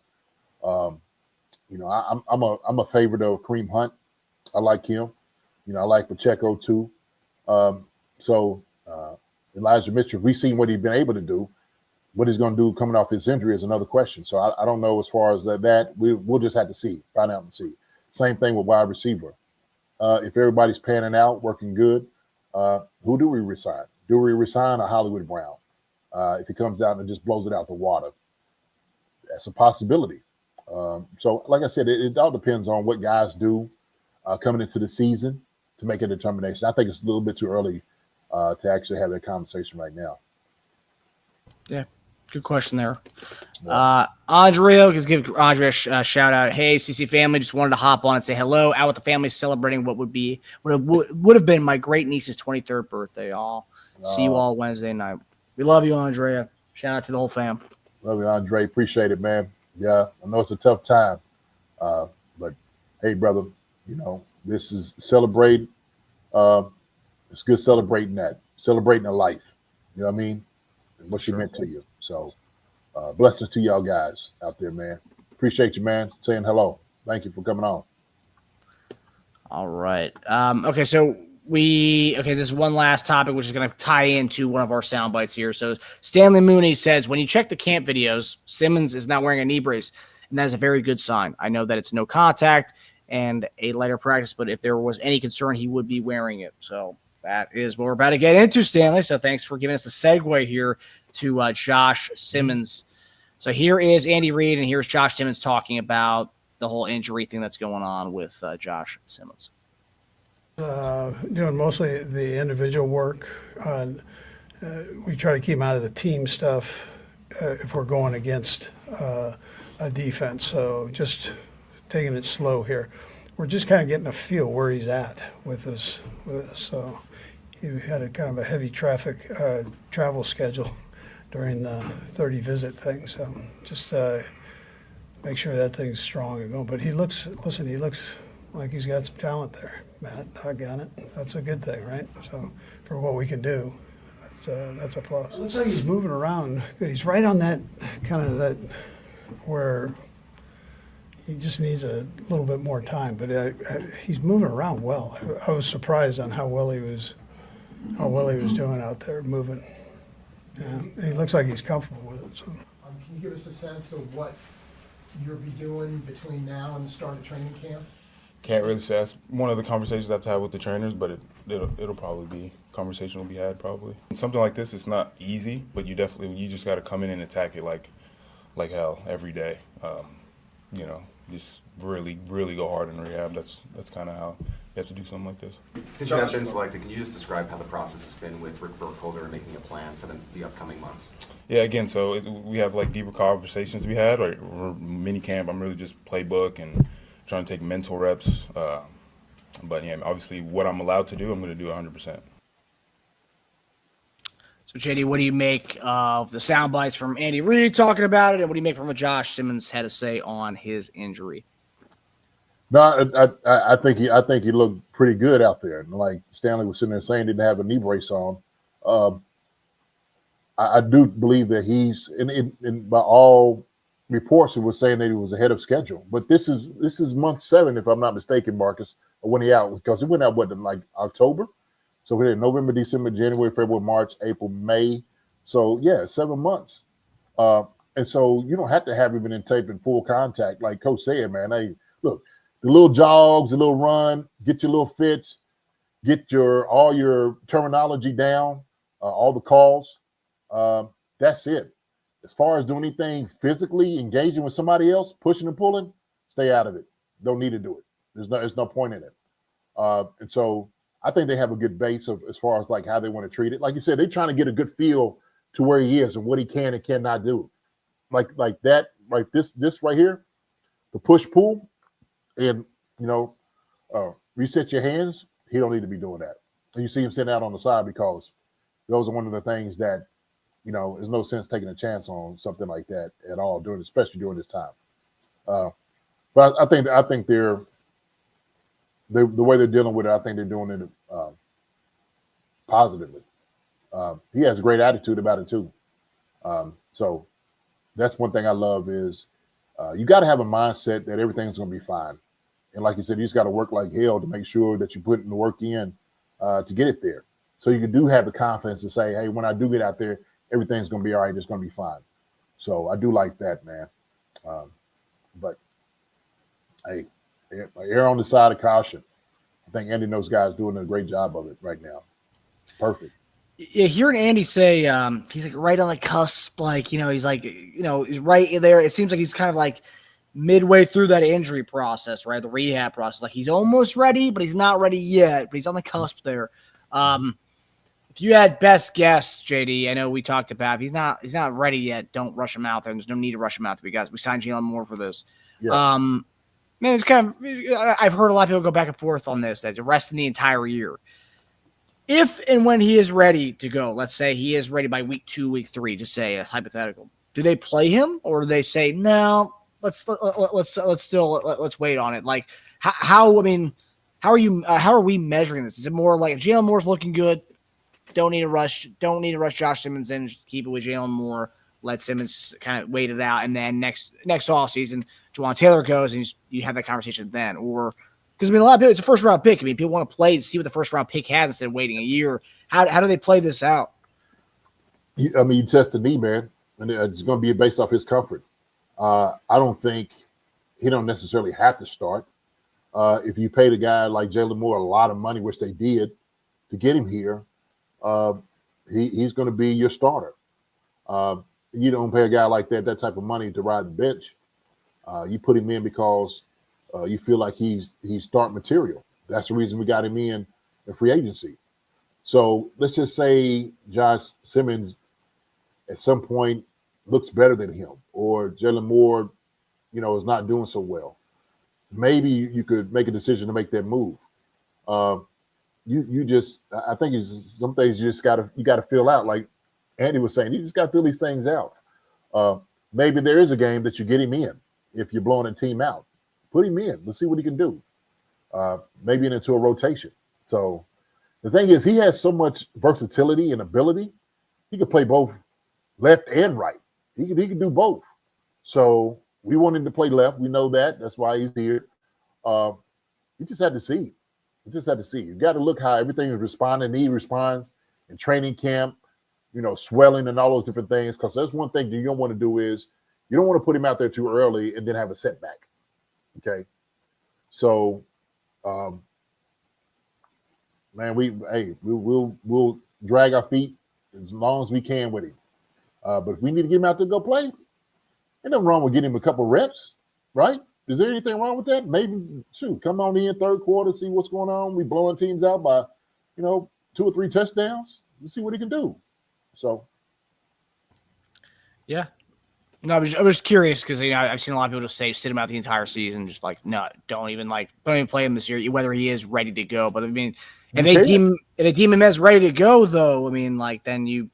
I'm a favorite of Kareem Hunt. I like him. I like Pacheco too. Elijah Mitchell, we've seen what he's been able to do. What he's going to do coming off his injury is another question. So I don't know as far as that. We'll just have to find out and see. Same thing with wide receiver. If everybody's panning out, working good, who do we resign? Do we resign a Hollywood Brown? If he comes out and just blows it out the water, that's a possibility. So like I said, it all depends on what guys do coming into the season to make a determination. I think it's a little bit too early to actually have that conversation right now. Yeah, good question there. Andrea, give Andrea a shout out. Hey, CC family, just wanted to hop on and say hello. Out with the family celebrating what would have been my great niece's 23rd birthday. See you all Wednesday night. We love you, Andrea. Shout out to the whole fam. Love you, Andre. Appreciate it, man. Yeah, I know it's a tough time, but hey, brother, this is celebrate. It's good celebrating a life. You know what I mean? What she meant to you. So blessings to y'all guys out there, man. Appreciate you, man. Saying hello. Thank you for coming on. All right. Okay, so this is one last topic, which is going to tie into one of our sound bites here. So Stanley Mooney says, when you check the camp videos, Simmons is not wearing a knee brace, and that is a very good sign. I know that it's no contact and a lighter practice, but if there was any concern, he would be wearing it. So that is what we're about to get into, Stanley. So thanks for giving us a segue here to Josh Simmons. So here is Andy Reid, and here's Josh Simmons talking about the whole injury thing that's going on with Josh Simmons. Doing mostly the individual work. We try to keep him out of the team stuff if we're going against a defense. So just taking it slow here. We're just kind of getting a feel where he's at with this. So he had a kind of a heavy travel schedule during the 30 visit thing. So just make sure that thing's strong and going. But he looks like he's got some talent there, Matt. Doggone it. That's a good thing, right? So for what we can do, that's a plus. It looks like he's moving around good. He's right on that kind of that where he just needs a little bit more time. But he's moving around well. I was surprised on how well he was doing out there moving. Yeah, he looks like he's comfortable with it. So. Can you give us a sense of what you'll be doing between now and the start of training camp? Can't really say. That's one of the conversations I have to have with the trainers, but it'll probably be conversation will be had probably. Something like this, it's not easy, but you just got to come in and attack it like hell every day. Just really go hard in rehab. That's kind of how you have to do something like this. Since you have been selected, can you just describe how the process has been with Rick Burkholder and making a plan for the upcoming months? Yeah, again, so we have like deeper conversations we had, or minicamp. I'm really just playbook and trying to take mental reps. But yeah, obviously what I'm allowed to do, I'm going to do 100%. So, JD, what do you make of the sound bites from Andy Reid talking about it, and what do you make from what Josh Simmons had to say on his injury? No, I think he looked pretty good out there. And like Stanley was sitting there saying, didn't have a knee brace on. I do believe that he's and by all reports it was saying that he was ahead of schedule. But this is month 7, if I'm not mistaken, Marcus, when he out, because it went out in like October. So we had November, December, January, February, March, April, May. So yeah, 7 months. And so you don't have to have him in tape in full contact, like Coach said, man. Hey, look, the little jogs, the little run, get your little fits, get all your terminology down, all the calls. That's it. As far as doing anything physically, engaging with somebody else, pushing and pulling, stay out of it. Don't need to do it. There's no point in it. And so I think they have a good base of as far as like how they want to treat it. Like you said, they're trying to get a good feel to where he is and what he can and cannot do. Like that, like this right here, the push pull, and reset your hands. He don't need to be doing that. And you see him sitting out on the side because those are one of the things that, there's no sense taking a chance on something like that at all, especially during this time. But I think they're the way they're dealing with it. I think they're doing it positively. He has a great attitude about it too. So that's one thing I love is you got to have a mindset that everything's going to be fine. And like you said, you just got to work like hell to make sure that you put in the work in to get it there. So you do have the confidence to say, hey, when I do get out there, everything's going to be all right. It's going to be fine. So I do like that, man. But hey, err on the side of caution. I think Andy and those guys doing a great job of it right now. Perfect. Yeah, hearing Andy say he's like right on the cusp, like, he's like, he's right there. It seems like he's kind of like midway through that injury process, right? The rehab process. Like he's almost ready, but he's not ready yet, but he's on the cusp there. If you had best guess, JD, I know we talked about he's not ready yet. Don't rush him out there. There's no need to rush him out there because we signed Jalen Moore for this. Yeah. Man, it's kind of, I've heard a lot of people go back and forth on this, that the rest of the entire year. If and when he is ready to go, let's say he is ready by week 2, week 3, just say a hypothetical. Do they play him, or do they say no? Let's wait on it. Like how are we measuring this? Is it more like if Jalen Moore's looking good, don't need to rush Josh Simmons in, just keep it with Jalen Moore, let Simmons kind of wait it out, and then next offseason, Juwan Taylor goes and you have that conversation then, or because a lot of people, it's a first round pick. People want to play and see what the first round pick has instead of waiting a year. How do they play this out? You test the knee, man, and it's going to be based off his comfort. I don't think he don't necessarily have to start. If you paid a guy like Jalen Moore a lot of money, which they did to get him here, he's going to be your starter. You don't pay a guy like that type of money to ride the bench. You put him in because you feel like he's start material. That's the reason we got him in free agency. So let's just say Josh Simmons at some point looks better than him, or Jalen Moore, is not doing so well. Maybe you could make a decision to make that move. I think it's some things you got to fill out. Like Andy was saying, you just got to fill these things out. Maybe there is a game that you get him in if you're blowing a team out. Put him in. Let's see what he can do. Maybe into a rotation. So the thing is, he has so much versatility and ability. He could play both left and right. He could do both. So we want him to play left. We know that. That's why he's here. You just had to see. You got to look how everything is responding. He responds in training camp, swelling and all those different things. Because that's one thing you don't want to do is you don't want to put him out there too early and then have a setback. Okay. So, man, we'll drag our feet as long as we can with him. But if we need to get him out there to go play, ain't nothing wrong with getting him a couple reps, right? Is there anything wrong with that? Maybe, come on in third quarter, see what's going on. We blowing teams out by, 2 or 3 touchdowns. Let's see what he can do. So, yeah. No, I was curious because I've seen a lot of people just say sit him out the entire season, just like no, don't even play him this year, whether he is ready to go. But I mean, if they deem him as ready to go, though, then you.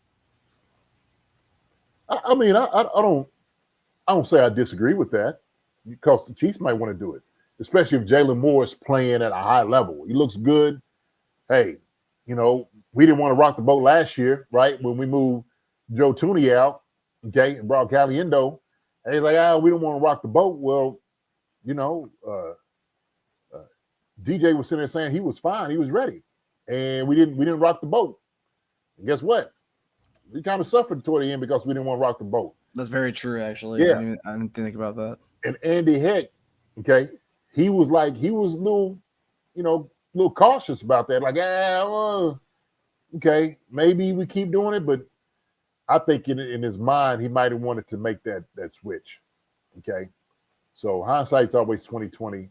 I don't say I disagree with that, because the Chiefs might want to do it, especially if Jalen Moore is playing at a high level. He looks good. Hey, we didn't want to rock the boat last year, right? When we moved Joe Tooney out, okay, and brought Caliendo. And he's like, we don't want to rock the boat. Well, DJ was sitting there saying he was fine, he was ready, and we didn't rock the boat. And guess what? We kind of suffered toward the end because we didn't want to rock the boat. That's very true, actually. Yeah, I didn't think about that. And Andy Heck, okay, he was a little cautious about that. Like, okay, maybe we keep doing it, but I think in his mind he might have wanted to make that switch. Okay, so hindsight's always 20/20,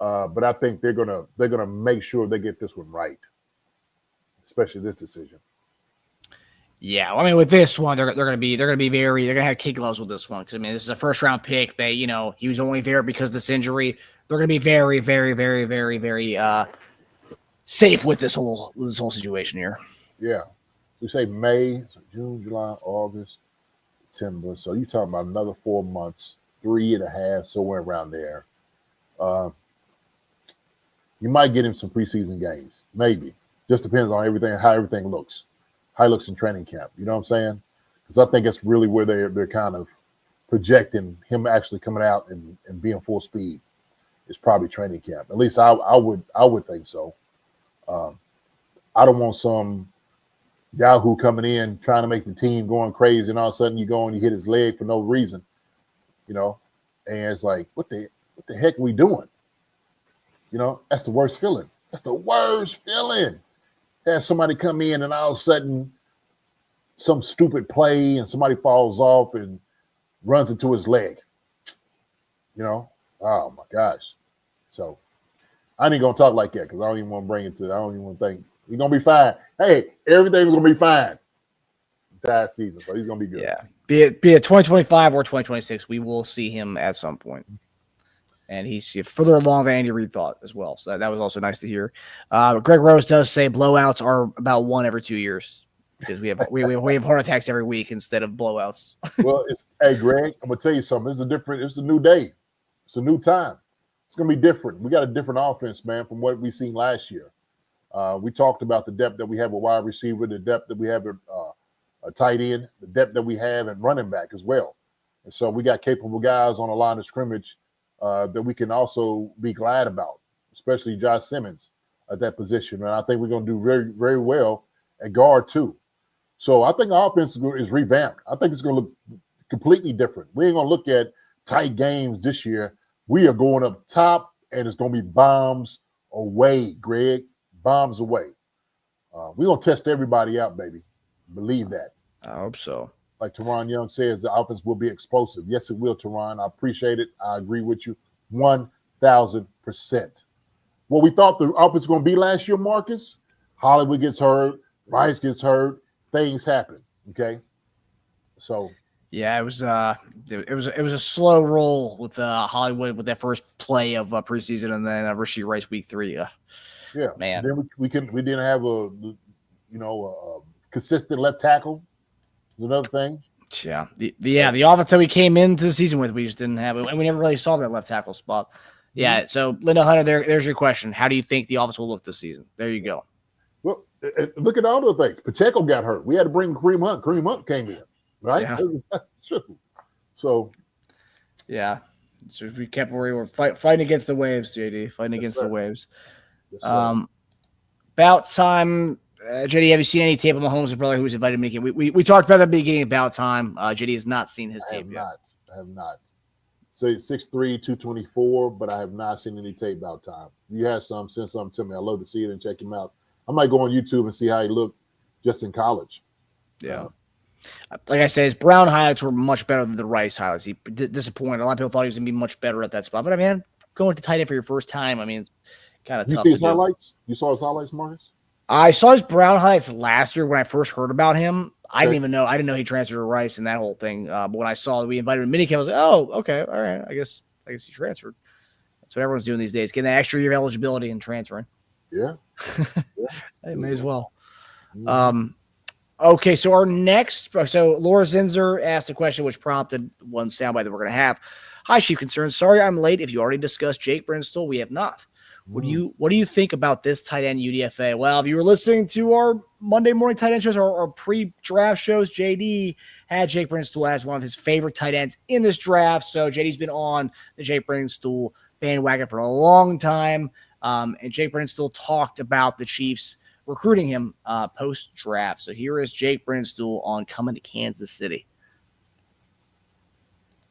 but I think they're gonna make sure they get this one right, especially this decision. Yeah, I mean, with this one, they're gonna have kid gloves with this one because this is a first round pick. He was only there because of this injury. They're gonna be very, very, very, very, very safe with this whole situation here. Yeah, we say May, so June, July, August, September. So you're talking about another 4 months, 3.5, somewhere around there. You might get him some preseason games, maybe. Just depends on how everything looks. How he looks in training camp. You know what I'm saying? Because I think it's really where they're kind of projecting him actually coming out and being full speed. It's probably training camp. At least I would think so. I don't want some Yahoo coming in trying to make the team going crazy, and all of a sudden you go and you hit his leg for no reason, and it's like, what the heck are we doing? That's the worst feeling. That's the worst feeling. Have somebody come in and all of a sudden some stupid play and somebody falls off and runs into his leg. Oh my gosh. So I ain't gonna talk like that because I don't even want to bring it to. I don't even want to think he's gonna be fine. Hey, everything's gonna be fine. Entire season, so he's gonna be good. Yeah, be it 2025 or 2026, we will see him at some point. And he's further along than Andy Reid thought as well. So that was also nice to hear. Greg Rose does say blowouts are about 1 every 2 years because we have heart attacks every week instead of blowouts. Well, hey Greg, I'm gonna tell you something. It's a new day. It's a new time. It's gonna be different. We got a different offense, man, from what we seen last year. We talked about the depth that we have at wide receiver, the depth that we have at a tight end, the depth that we have at running back as well. And so we got capable guys on the line of scrimmage that we can also be glad about, especially Josh Simmons at that position. And I think we're going to do very, very well at guard too. So I think our offense is revamped. I think it's going to look completely different. We ain't going to look at tight games this year. We are going up top, and it's going to be bombs away, Greg. Bombs away. We're going to test everybody out, baby. Believe that. I hope so. Like Teron Young says, the offense will be explosive. Yes, it will, Teron. I appreciate it. I agree with you 1,000%. What we thought the offense was going to be last year, Marcus, Hollywood gets hurt, Rice gets hurt, things happen. Okay, so yeah, it was a slow roll with Hollywood with that first play of preseason, and then Rashee Rice week 3. Yeah, man. Then we didn't have a consistent left tackle. Another thing. Yeah, the offense that we came into the season with, we just didn't have it, and we never really saw that left tackle spot. Yeah, so Linda Hunter, there's your question. How do you think the offense will look this season? There you go. Well, look at all the things. Pacheco got hurt. We had to bring Kareem Hunt. Kareem Hunt came in, right? Yeah. So, yeah. So we were fighting against the waves, JD. Fighting against the waves. Yes, about time. JD, have you seen any tape of Mahomes' brother who was invited to Minicamp? We talked about that at the beginning about time. JD has not seen his tape yet. I have not. So it's 6'3", 224, but I have not seen any tape about time. If you have some, send something to me. I'd love to see it and check him out. I might go on YouTube and see how he looked just in college. Yeah. Like I said, his Brown highlights were much better than the Rice highlights. He disappointed. A lot of people thought he was going to be much better at that spot. But, I mean, going to tight end for your first time, I mean, kind of tough. You see his highlights? You saw his highlights, Marcus? I saw his Brown highlights last year when I first heard about him. I didn't know he transferred to Rice and that whole thing. But when I saw that we invited him to Minicamp, I was like, oh, okay, all right. I guess he transferred. That's what everyone's doing these days, getting that extra year of eligibility and transferring. Yeah. They may as well. Okay, so Laura Zinzer asked a question which prompted one soundbite that we're going to have. Hi, Chief Concerns. Sorry I'm late. If you already discussed Jake Brinstall, we have not. What do you think about this tight end UDFA? Well, if you were listening to our Monday morning tight end shows or pre-draft shows, JD had Jake Brinstool as one of his favorite tight ends in this draft. So JD's been on the Jake Brinstool bandwagon for a long time. And Jake Brinstool talked about the Chiefs recruiting him post-draft. So here is Jake Brinstool on coming to Kansas City.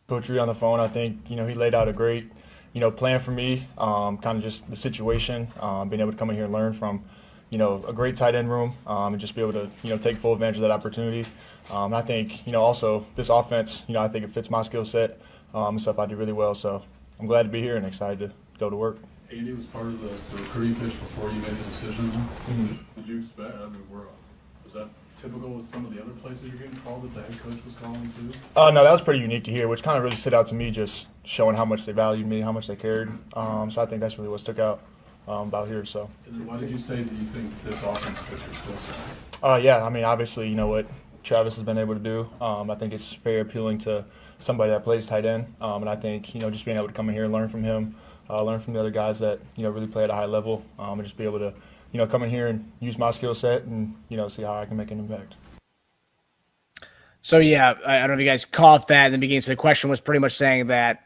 Coach Reed on the phone, I think, he laid out a great, plan for me, kind of just the situation, being able to come in here and learn from, a great tight end room, and just be able to, take full advantage of that opportunity. And I think, also this offense, I think it fits my skill set, and stuff I do really well. So I'm glad to be here and excited to go to work. Andy was part of the recruiting pitch before you made the decision. Did you expect, was that typical with some of the other places you're getting called that the head coach was calling too? No, that was pretty unique to hear, which kind of really stood out to me, just showing how much they valued me, how much they cared. So I think that's really what stuck out about here. So. And why did you say that you think this offense fits your skill set? Yeah, obviously, what Travis has been able to do. I think it's very appealing to somebody that plays tight end. And I think, just being able to come in here and learn from him, learn from the other guys that, really play at a high level, and just be able to, come in here and use my skill set and, see how I can make an impact. So, yeah, I don't know if you guys caught that in the beginning. So the question was pretty much saying that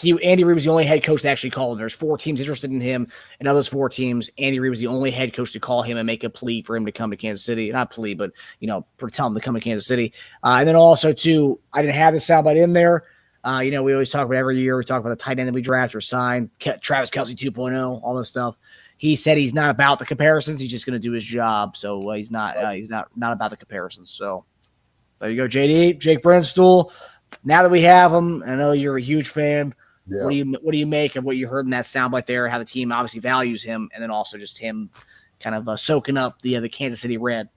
Andy Reid was the only head coach that actually called him. There's 4 teams interested in him, and of those 4 teams, Andy Reid was the only head coach to call him and make a plea for him to come to Kansas City. Not plea, but, tell him to come to Kansas City. And then also, too, I didn't have the soundbite in there. We always talk about every year. We talk about the tight end that we draft or sign, Travis Kelce 2.0, all this stuff. He said he's not about the comparisons. He's just going to do his job. So he's not about the comparisons. So there you go, JD, Jake Brinstool. Now that we have him, I know you're a huge fan. Yeah. What do you make of what you heard in that soundbite there? How the team obviously values him, and then also just him kind of soaking up the Kansas City Red.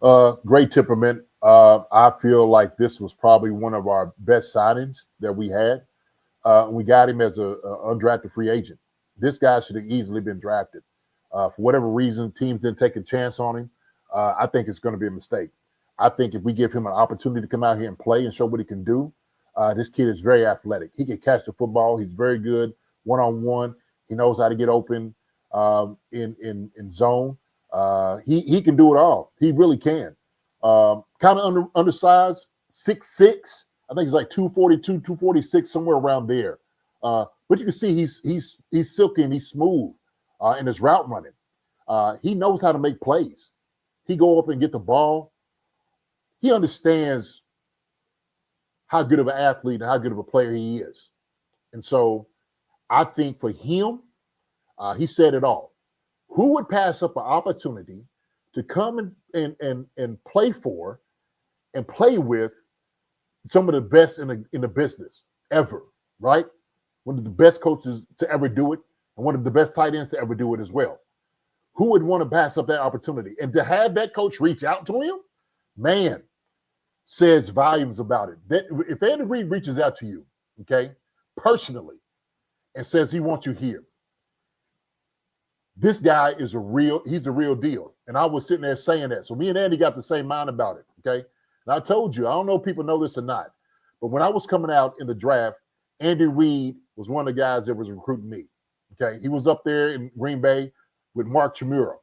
Great temperament. I feel like this was probably one of our best signings that we had. We got him as an undrafted free agent. This guy should have easily been drafted. For whatever reason, teams didn't take a chance on him. I think it's going to be a mistake. I think if we give him an opportunity to come out here and play and show what he can do, this kid is very athletic. He can catch the football. He's very good one-on-one. He knows how to get open in zone. He can do it all. He really can. Kind of undersized, 6'6". I think he's like 242, 246, somewhere around there. But you can see he's silky and he's smooth in his route running. He knows how to make plays. He go up and get the ball. He understands how good of an athlete and how good of a player he is. And so I think for him, he said it all. Who would pass up an opportunity to come and play for and play with some of the best in the business ever, right? One of the best coaches to ever do it and one of the best tight ends to ever do it as well. Who would want to pass up that opportunity? And to have that coach reach out to him, man, says volumes about it. That if Andy Reid reaches out to you, okay, personally, and says he wants you here, this guy is he's the real deal. And I was sitting there saying that. So me and Andy got the same mind about it, okay? And I told you, I don't know if people know this or not, but when I was coming out in the draft, Andy Reid was one of the guys that was recruiting me, okay? He was up there in Green Bay with Mark Chmura.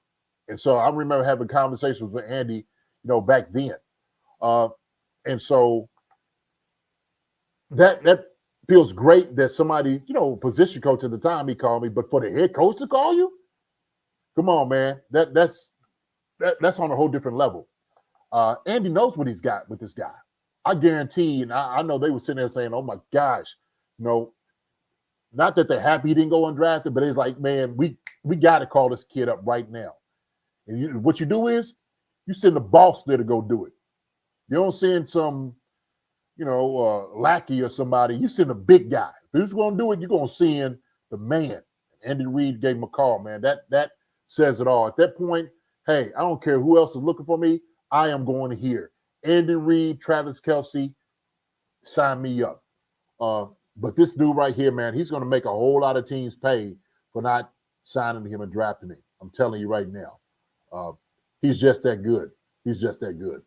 And so I remember having conversations with Andy, back then. And so that feels great that somebody, position coach at the time, he called me, but for the head coach to call you, come on, man, that's on a whole different level. Andy knows what he's got with this guy. I guarantee, and I know they were sitting there saying, oh my gosh, not that they're happy he didn't go undrafted, but it's like, man, we got to call this kid up right now. And what you do is you send the boss there to go do it. You don't send some, lackey or somebody. You send a big guy. If you're going to do it, you're going to send the man. Andy Reid gave him a call, man. That says it all. At that point, hey, I don't care who else is looking for me. I am going to hear. Andy Reid, Travis Kelce, sign me up. But this dude right here, man, he's going to make a whole lot of teams pay for not signing him and drafting him. I'm telling you right now. He's just that good. He's just that good.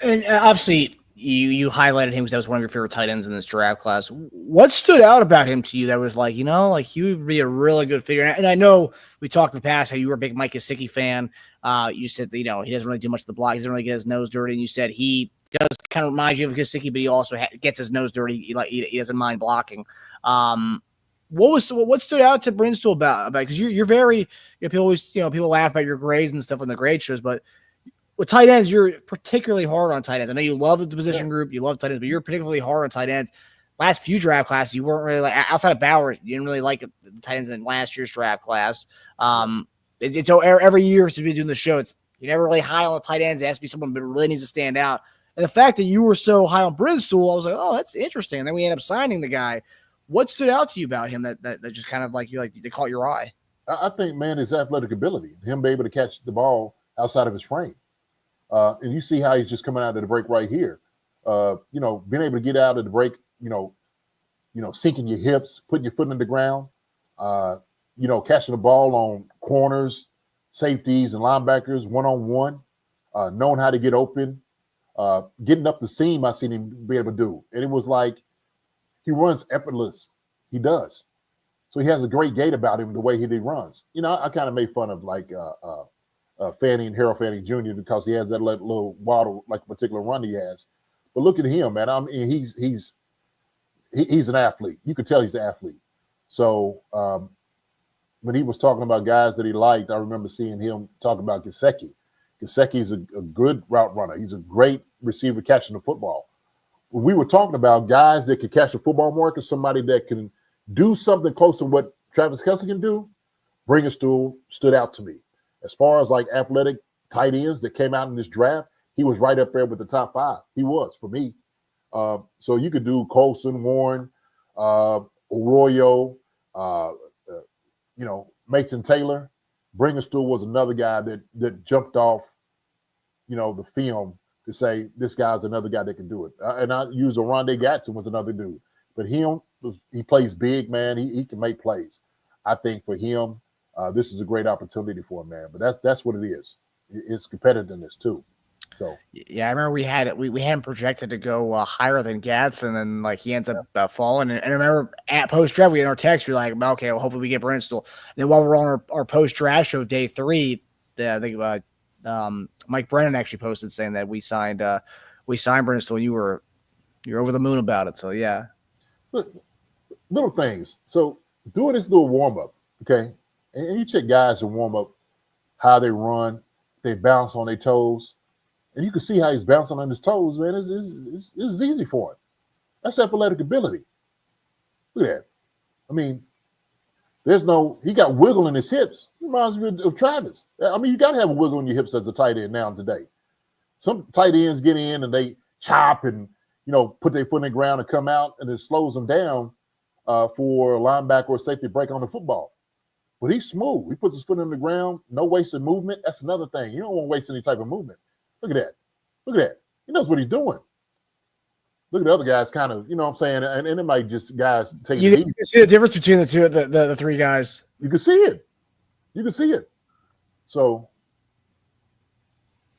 And obviously, you highlighted him because that was one of your favorite tight ends in this draft class. What stood out about him to you that was like, like he would be a really good figure? And I know we talked in the past how you were a big Mike Gesicki fan. You said that, he doesn't really do much of the block. He doesn't really get his nose dirty. And you said he does kind of remind you of Gesicki, but he also gets his nose dirty. He doesn't mind blocking. What stood out to Brinstool about because you're very people always people laugh about your grades and stuff on the grade shows, but with tight ends, you're particularly hard on tight ends. I know you love the position group, you love tight ends, but you're particularly hard on tight ends. Last few draft classes, you weren't really like outside of Bauer, you didn't really like the tight ends in last year's draft class. It's every year since we've been doing the show, you're never really high on the tight ends. It has to be someone that really needs to stand out. And the fact that you were so high on Brinstool, I was like, oh, that's interesting. And then we end up signing the guy. What stood out to you about him that just kind of they caught your eye? I think, man, his athletic ability, him be able to catch the ball outside of his frame. And you see how he's just coming out of the break right here. Being able to get out of the break, sinking your hips, putting your foot in the ground, catching the ball on corners, safeties, and linebackers one-on-one, knowing how to get open, getting up the seam I seen him be able to do. And it was like he runs effortless. He does. So he has a great gait about him, the way he runs. I kind of made fun of Fanning and Harold Fanning Jr. because he has that little wild, particular run he has. But look at him, man. I mean, he's an athlete. You can tell he's an athlete. So when he was talking about guys that he liked, I remember seeing him talk about Gesicki. Gesicki's a good route runner. He's a great receiver catching the football. When we were talking about guys that could catch a football more, somebody that can do something close to what Travis Kelce can do, Brinstool stood out to me. As far as athletic tight ends that came out in this draft, he was right up there with the top 5. He was for me. So you could do Colson, Warren, Arroyo, Mason Taylor. Brinstool was another guy that jumped off, the film to say this guy's another guy that can do it. And I use Oronde Gatson was another dude, but he plays big, man. He can make plays. I think for him, this is a great opportunity for him, man. But that's what it is. It's competitiveness too. So yeah, I remember we had him projected to go higher than Gatson, and he ends up falling. And I remember at post draft, we had our text. You're like, okay, well, hopefully we get Brinstool. And then while we're on our post draft show, day 3, I think Mike Brennan actually posted saying that we signed Brinstool. And you're over the moon about it. So yeah, little things. So doing this little warm up, okay, and you check guys to warm up how they run, they bounce on their toes. And you can see how he's bouncing on his toes, man. It's easy for him. That's athletic ability. Look at that. I mean, he got wiggle in his hips. It reminds me of Travis. I mean, you got to have a wiggle in your hips as a tight end now today. Some tight ends get in and they chop and, put their foot in the ground and come out, and it slows them down for a linebacker or safety break on the football. But he's smooth. He puts his foot in the ground, no wasted movement. That's another thing. You don't want to waste any type of movement. Look at that. Look at that. He knows what he's doing. Look at the other guys kind of, what I'm saying? And it might just guys take it easy. You can see the difference between the two, the 3 guys. You can see it. You can see it. So,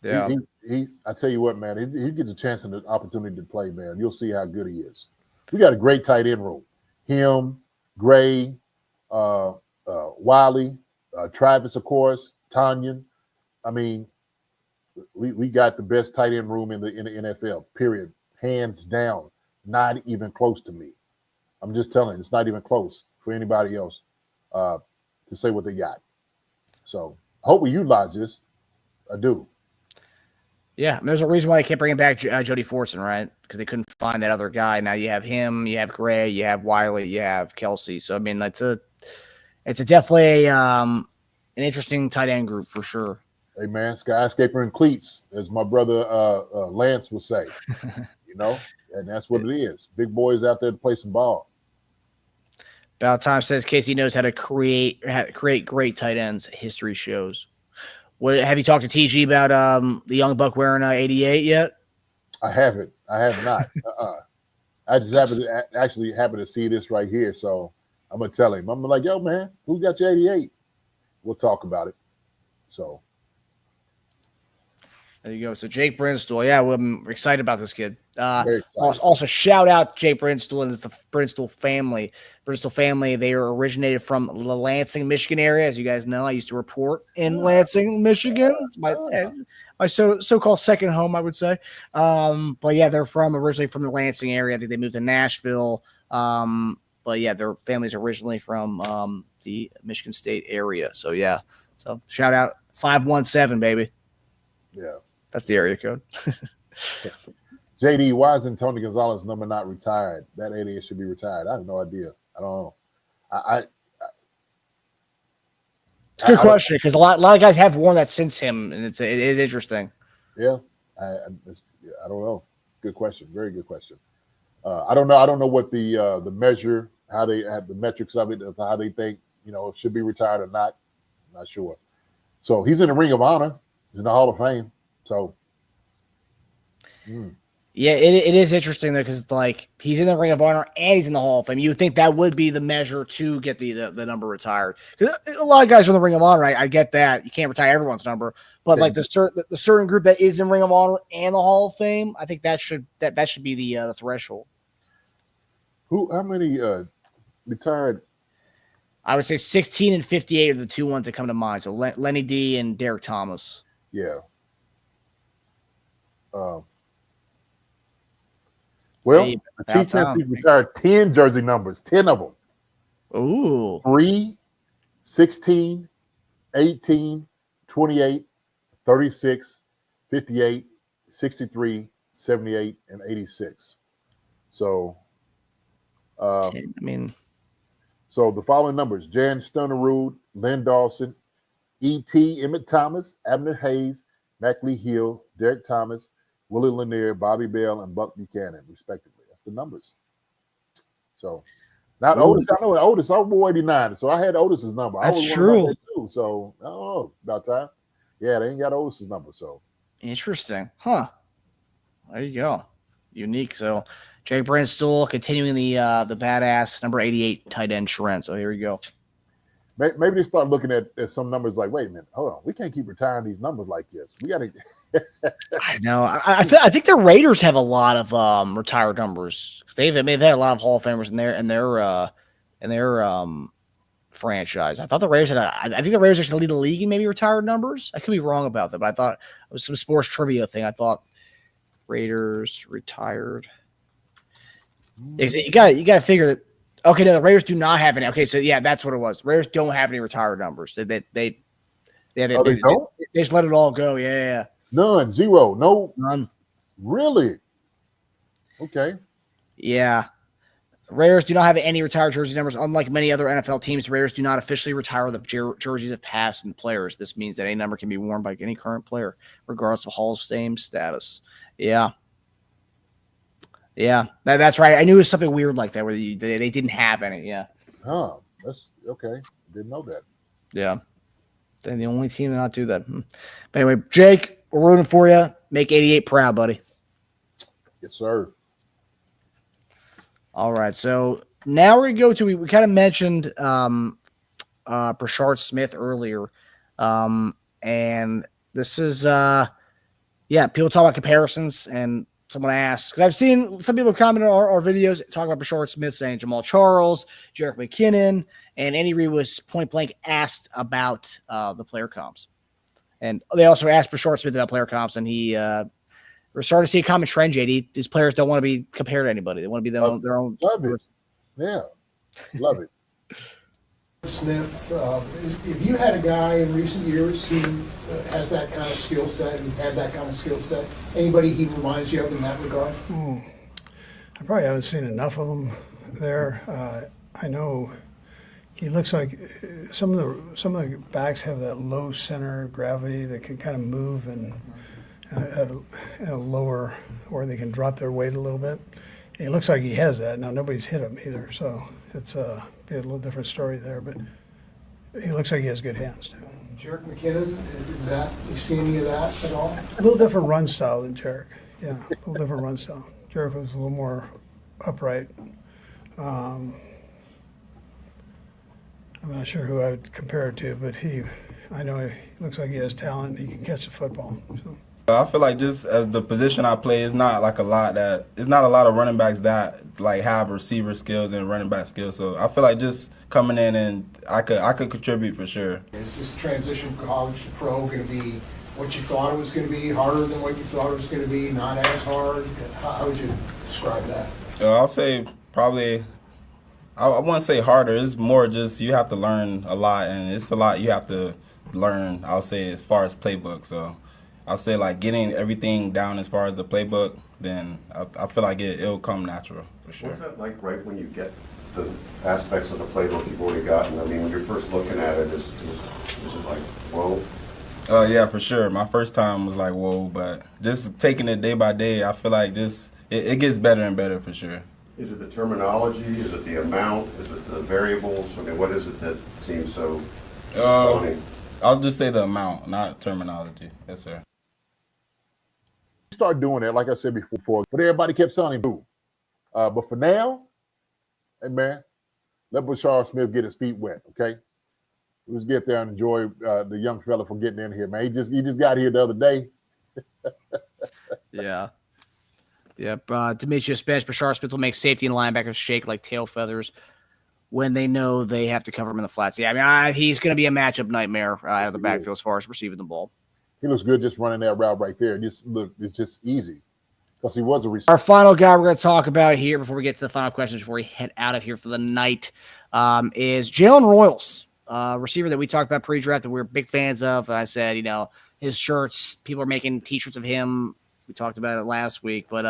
yeah. I tell you what, man, he gets a chance and the opportunity to play, man. You'll see how good he is. We got a great tight end room. Him, Gray, Wiley, Travis, of course, Tanyan. I mean, we got the best tight end room in the NFL, period. Hands down. Not even close to me. I'm just telling you, it's not even close for anybody else to say what they got. So I hope we utilize this. I do. Yeah, there's a reason why they kept bringing back Jody Fortson, right? Because they couldn't find that other guy. Now you have him, you have Gray, you have Wiley, you have Kelce. So I mean, it's definitely an interesting tight end group for sure. Hey man, skyscraper and cleats, as my brother Lance would say. And that's what it is. Big boys out there to play some ball. About time says Casey knows how to create great tight ends. History shows. Have you talked to TG about the young buck wearing 88 yet? I haven't. I have not. I just happen to see this right here, so I'm gonna tell him. I'm like, yo, man, who got your 88? We'll talk about it. So there you go. So Jake Brinstool, yeah, I'm excited about this kid. Very excited. Also, shout out Jay Brinstall and the Brinstall family. Brinstall family, they are originated from the Lansing, Michigan area. As you guys know, I used to report in Lansing, Michigan. It's my so-called second home, I would say. But yeah, they're originally from the Lansing area. I think they moved to Nashville. But yeah, their family's originally from the Michigan State area. So yeah, so shout out 517, baby. Yeah, that's the area code. JD, why isn't Tony Gonzalez number not retired? That idiot should be retired. I have no idea. I don't know. It's a good question because a lot of guys have worn that since him, and it's interesting. Yeah, I don't know. Good question. Very good question. I don't know. I don't know what the measure, how they have the metrics of it, of how they think it should be retired or not. I'm not sure. So he's in the Ring of Honor. He's in the Hall of Fame. So. Yeah, it is interesting though because like he's in the Ring of Honor and he's in the Hall of Fame. You would think that would be the measure to get the number retired. Because a lot of guys are in the Ring of Honor. I get that you can't retire everyone's number, but like the certain group that is in Ring of Honor and the Hall of Fame, I think that should be the threshold. How many retired? I would say 16 and 58 are the two ones that come to mind. So Lenny D and Derek Thomas. Yeah. Well, the Chiefs retired 10 jersey numbers, 10 of them. Ooh. 3, 16, 18, 28, 36, 58, 63, 78, and 86. So, so the following numbers: Jan Stonerud, Lynn Dawson, E.T. Emmett Thomas, Abner Hayes, Mackley Hill, Derek Thomas, Willie Lanier, Bobby Bell, and Buck Buchanan, respectively. That's the numbers. So, not Otis. I know Otis. I'm 89, so I had Otis's number. That's true. Too, so, I don't know about time. Yeah, they ain't got Otis's number. So, interesting, huh? There you go. Unique. So, Jay Brinstall continuing the badass number 88 tight end trend. So here we go. Maybe they start looking at some numbers like, wait a minute, hold on, we can't keep retiring these numbers like this. We got to. I know. I think the Raiders have a lot of retired numbers because they've had a lot of Hall of Famers in their franchise. I thought the Raiders I think the Raiders actually lead the league in maybe retired numbers. I could be wrong about that, but I thought it was some sports trivia thing. I thought Raiders retired. You got to figure that. Okay, no, the Raiders do not have any. Okay, so yeah, that's what it was. Raiders don't have any retired numbers. They just let it all go. Yeah. None, zero, no, none. Really? Okay. Yeah. The Raiders do not have any retired jersey numbers. Unlike many other NFL teams, the Raiders do not officially retire the jerseys of past and players. This means that any number can be worn by any current player, regardless of Hall of Fame status. Yeah. Yeah, that's right. I knew it was something weird like that where they didn't have any. Yeah. Oh, that's okay. Didn't know that. Yeah. They're the only team to not do that. But anyway, Jake, we're rooting for you. Make 88 proud, buddy. Yes, sir. All right. So now we're going to go to, we kind of mentioned Brashard Smith earlier. And this is, people talk about comparisons and someone asked, because I've seen some people comment on our videos talking about Brashard Smith saying Jamal Charles, Jerick McKinnon, and Andy Reid was point blank asked about the player comps. And they also asked Brashard Smith about player comps, and we're starting to see a common trend, JD. These players don't want to be compared to anybody. They want to be their own. Love it. Yeah. Love it. Smith, if you had a guy in recent years who has that kind of skill set and had that kind of skill set, anybody he reminds you of in that regard? I probably haven't seen enough of them there. I know he looks like some of the backs have that low center of gravity that can kind of move and at a lower where they can drop their weight a little bit. And it looks like he has that. Now nobody's hit him either, so it's be a little different story there, but he looks like he has good hands too. Jerick McKinnon, you see any of that at all? A little different run style than Jerick. Yeah, a little different run style. Jerick was a little more upright. I'm not sure who I would compare it to, but I know he looks like he has talent. He can catch the football. So. I feel like just as the position I play, it's not like it's not a lot of running backs that like have receiver skills and running back skills. So I feel like just coming in and I could contribute for sure. Is this transition from college to pro going to be what you thought it was going to be, harder than what you thought it was going to be, not as hard? How would you describe that? I'll say probably, I wouldn't say harder. It's more just you have to learn a lot, and it's a lot you have to learn, I'll say, as far as playbook. So I'll say like getting everything down as far as the playbook, then I feel like it'll come natural for sure. What's that like right when you get the aspects of the playbook you've already gotten? I mean, when you're first looking at it, is it like, whoa? Yeah, for sure. My first time was like, whoa, but just taking it day by day, I feel like just it gets better and better for sure. Is it the terminology? Is it the amount? Is it the variables? I mean, what is it that seems so daunting? I'll just say the amount, not terminology. Yes, sir. Start doing that, like I said before, but everybody kept telling him, boo. But for now, hey man, let Bashar Smith get his feet wet, okay? Let's get there and enjoy the young fella for getting in here, man. He just got here the other day. Yeah. Yep. Demetrius Spence, Bashar Smith will make safety and linebackers shake like tail feathers when they know they have to cover him in the flats. Yeah, I mean, he's going to be a matchup nightmare out of the backfield as far as receiving the ball. He looks good just running that route right there. It's just easy because he was a receiver. Our final guy we're going to talk about here before we get to the final questions before we head out of here for the night is Jalen Royals, receiver that we talked about pre-draft that we're big fans of. I said, his shirts, people are making T-shirts of him. We talked about it last week, but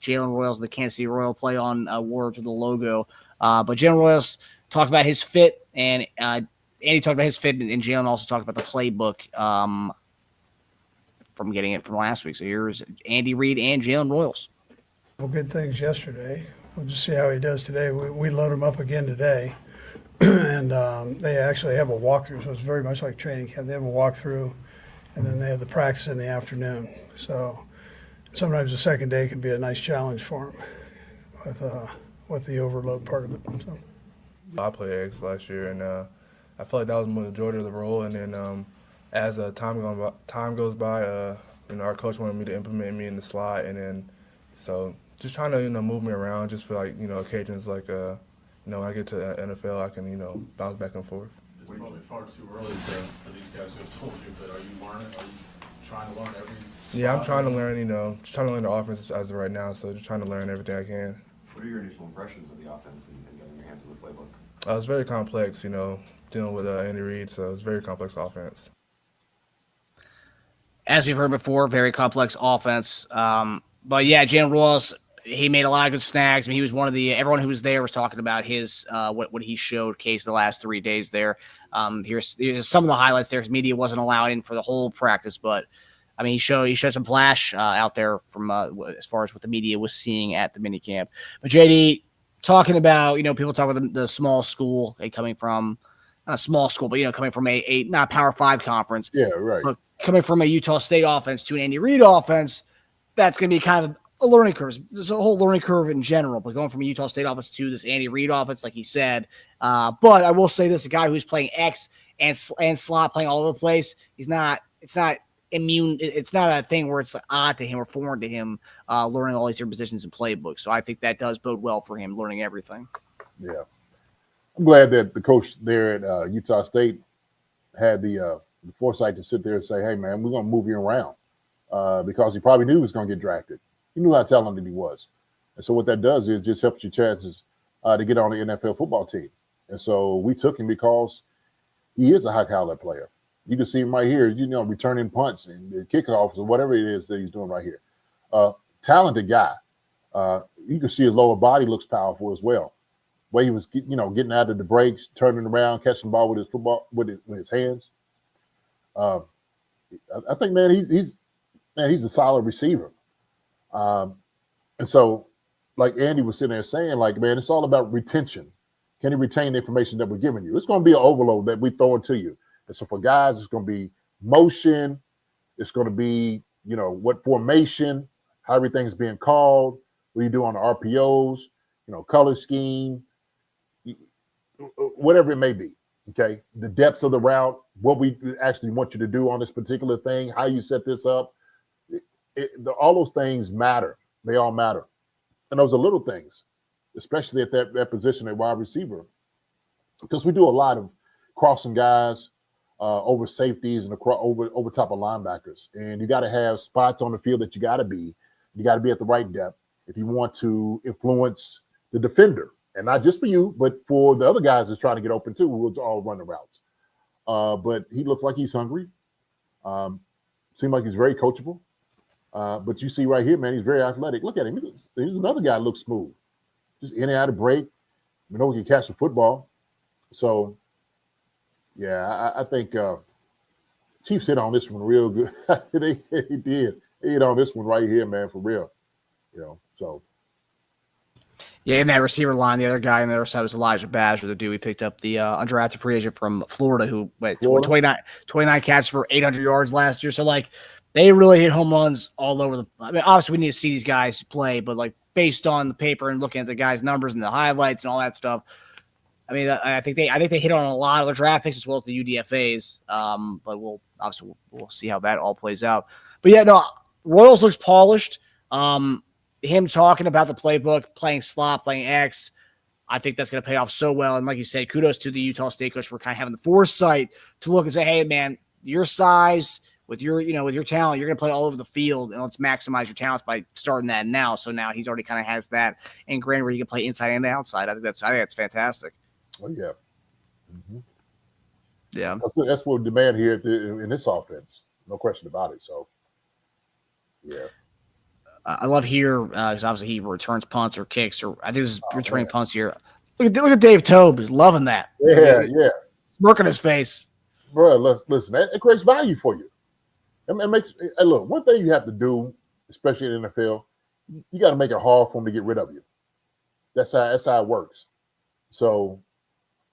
Jalen Royals, the Kansas City Royal, play on words with the logo. But Jalen Royals talked about his fit, and Andy talked about his fit, and Jalen also talked about the playbook from getting it from last week. So here's Andy Reid and Jalen Royals. Well, good things yesterday. We'll just see how he does today. We load him up again today, and they actually have a walkthrough, so it's very much like training camp. They have a walkthrough, and then they have the practice in the afternoon. So sometimes the second day can be a nice challenge for him with the overload part of it. So. I played X last year, and I felt like that was the majority of the role. And then as time goes by, our coach wanted me to implement me in the slot, and then so just trying to move me around, just for like occasions like when I get to the NFL, I can bounce back and forth. It's probably far too early for these guys who have told you, but are you learning? Are you trying to learn every? Yeah, I'm trying to learn. Just trying to learn the offense as of right now. So just trying to learn everything I can. What are your initial impressions of the offense and getting your hands on the playbook? It's very complex, dealing with Andy Reid, so it's very complex offense. As we've heard before, very complex offense. But yeah, Jalen Royals, he made a lot of good snags. I mean, he was one of everyone who was there was talking about his what he showcased the last 3 days there. Here's some of the highlights there. His media wasn't allowed in for the whole practice, but I mean, he showed some flash out there from as far as what the media was seeing at the minicamp. But JD, talking about people talk about the small school coming from not a small school, but coming from a not Power 5 conference. Yeah, right. But coming from a Utah State offense to an Andy Reid offense, that's going to be kind of a learning curve. There's a whole learning curve in general, but going from a Utah State offense to this Andy Reid offense, like he said. But I will say this: a guy who's playing X and slot, playing all over the place, it's not immune. It's not a thing where it's odd to him or foreign to him learning all these different positions and playbooks. So I think that does bode well for him learning everything. Yeah. I'm glad that the coach there at Utah State had the foresight to sit there and say, hey, man, we're going to move you around because he probably knew he was going to get drafted. He knew how talented he was. And so what that does is just helps your chances to get on the NFL football team. And so we took him because he is a high-caliber player. You can see him right here, returning punts and kickoffs or whatever it is that he's doing right here. Talented guy. You can see his lower body looks powerful as well. Way he was, getting out of the breaks, turning around, catching the ball with his football with his hands. I think, man, he's a solid receiver. And so, like Andy was sitting there saying, like, man, it's all about retention. Can you retain the information that we're giving you? It's going to be an overload that we throw into you. And so for guys, it's going to be motion. It's going to be, what formation, how everything's being called, what you do on the RPOs, color scheme, whatever it may be. Okay. The depths of the route, what we actually want you to do on this particular thing, how you set this up. all those things matter. They all matter. And those are little things, especially at that position at wide receiver, because we do a lot of crossing guys over safeties and over top of linebackers. And you got to have spots on the field that you got to be. You got to be at the right depth if you want to influence the defender. And not just for you, but for the other guys that's trying to get open too, who's all running routes. But he looks like he's hungry. Seems like he's very coachable. But you see right here, man, he's very athletic. Look at him. Here's another guy that looks smooth. Just in and out of break. We know he can catch the football. So, yeah, I think Chiefs hit on this one real good. They did. They hit on this one right here, man, for real. So. Yeah, in that receiver line, the other guy on the other side was Elijah Badger, the dude we picked up, the undrafted free agent from Florida, who went 29 catches for 800 yards last year. So, like, they really hit home runs all over I mean, obviously, we need to see these guys play, but, like, based on the paper and looking at the guys' numbers and the highlights and all that stuff, I mean, I think they hit on a lot of the draft picks as well as the UDFAs. But we'll see how that all plays out. But yeah, no, Royals looks polished. Him talking about the playbook, playing slot, playing X, I think that's going to pay off so well. And like you said, kudos to the Utah State coach for kind of having the foresight to look and say, hey, man, your size with your talent, you're going to play all over the field, and let's maximize your talents by starting that now. So now he's already kind of has that ingrained where you can play inside and outside. I think that's fantastic. Oh yeah. Mm-hmm. Yeah. That's what we demand here in this offense. No question about it. So, yeah. I love here because obviously he returns punts or kicks, or I think this is returning punts here. Look at Dave Tobe. He's loving that. Yeah. Smirk on his face. Bro, listen, it creates value for you. It makes look, one thing you have to do, especially in the NFL, you got to make it hard for them to get rid of you. That's how it works. So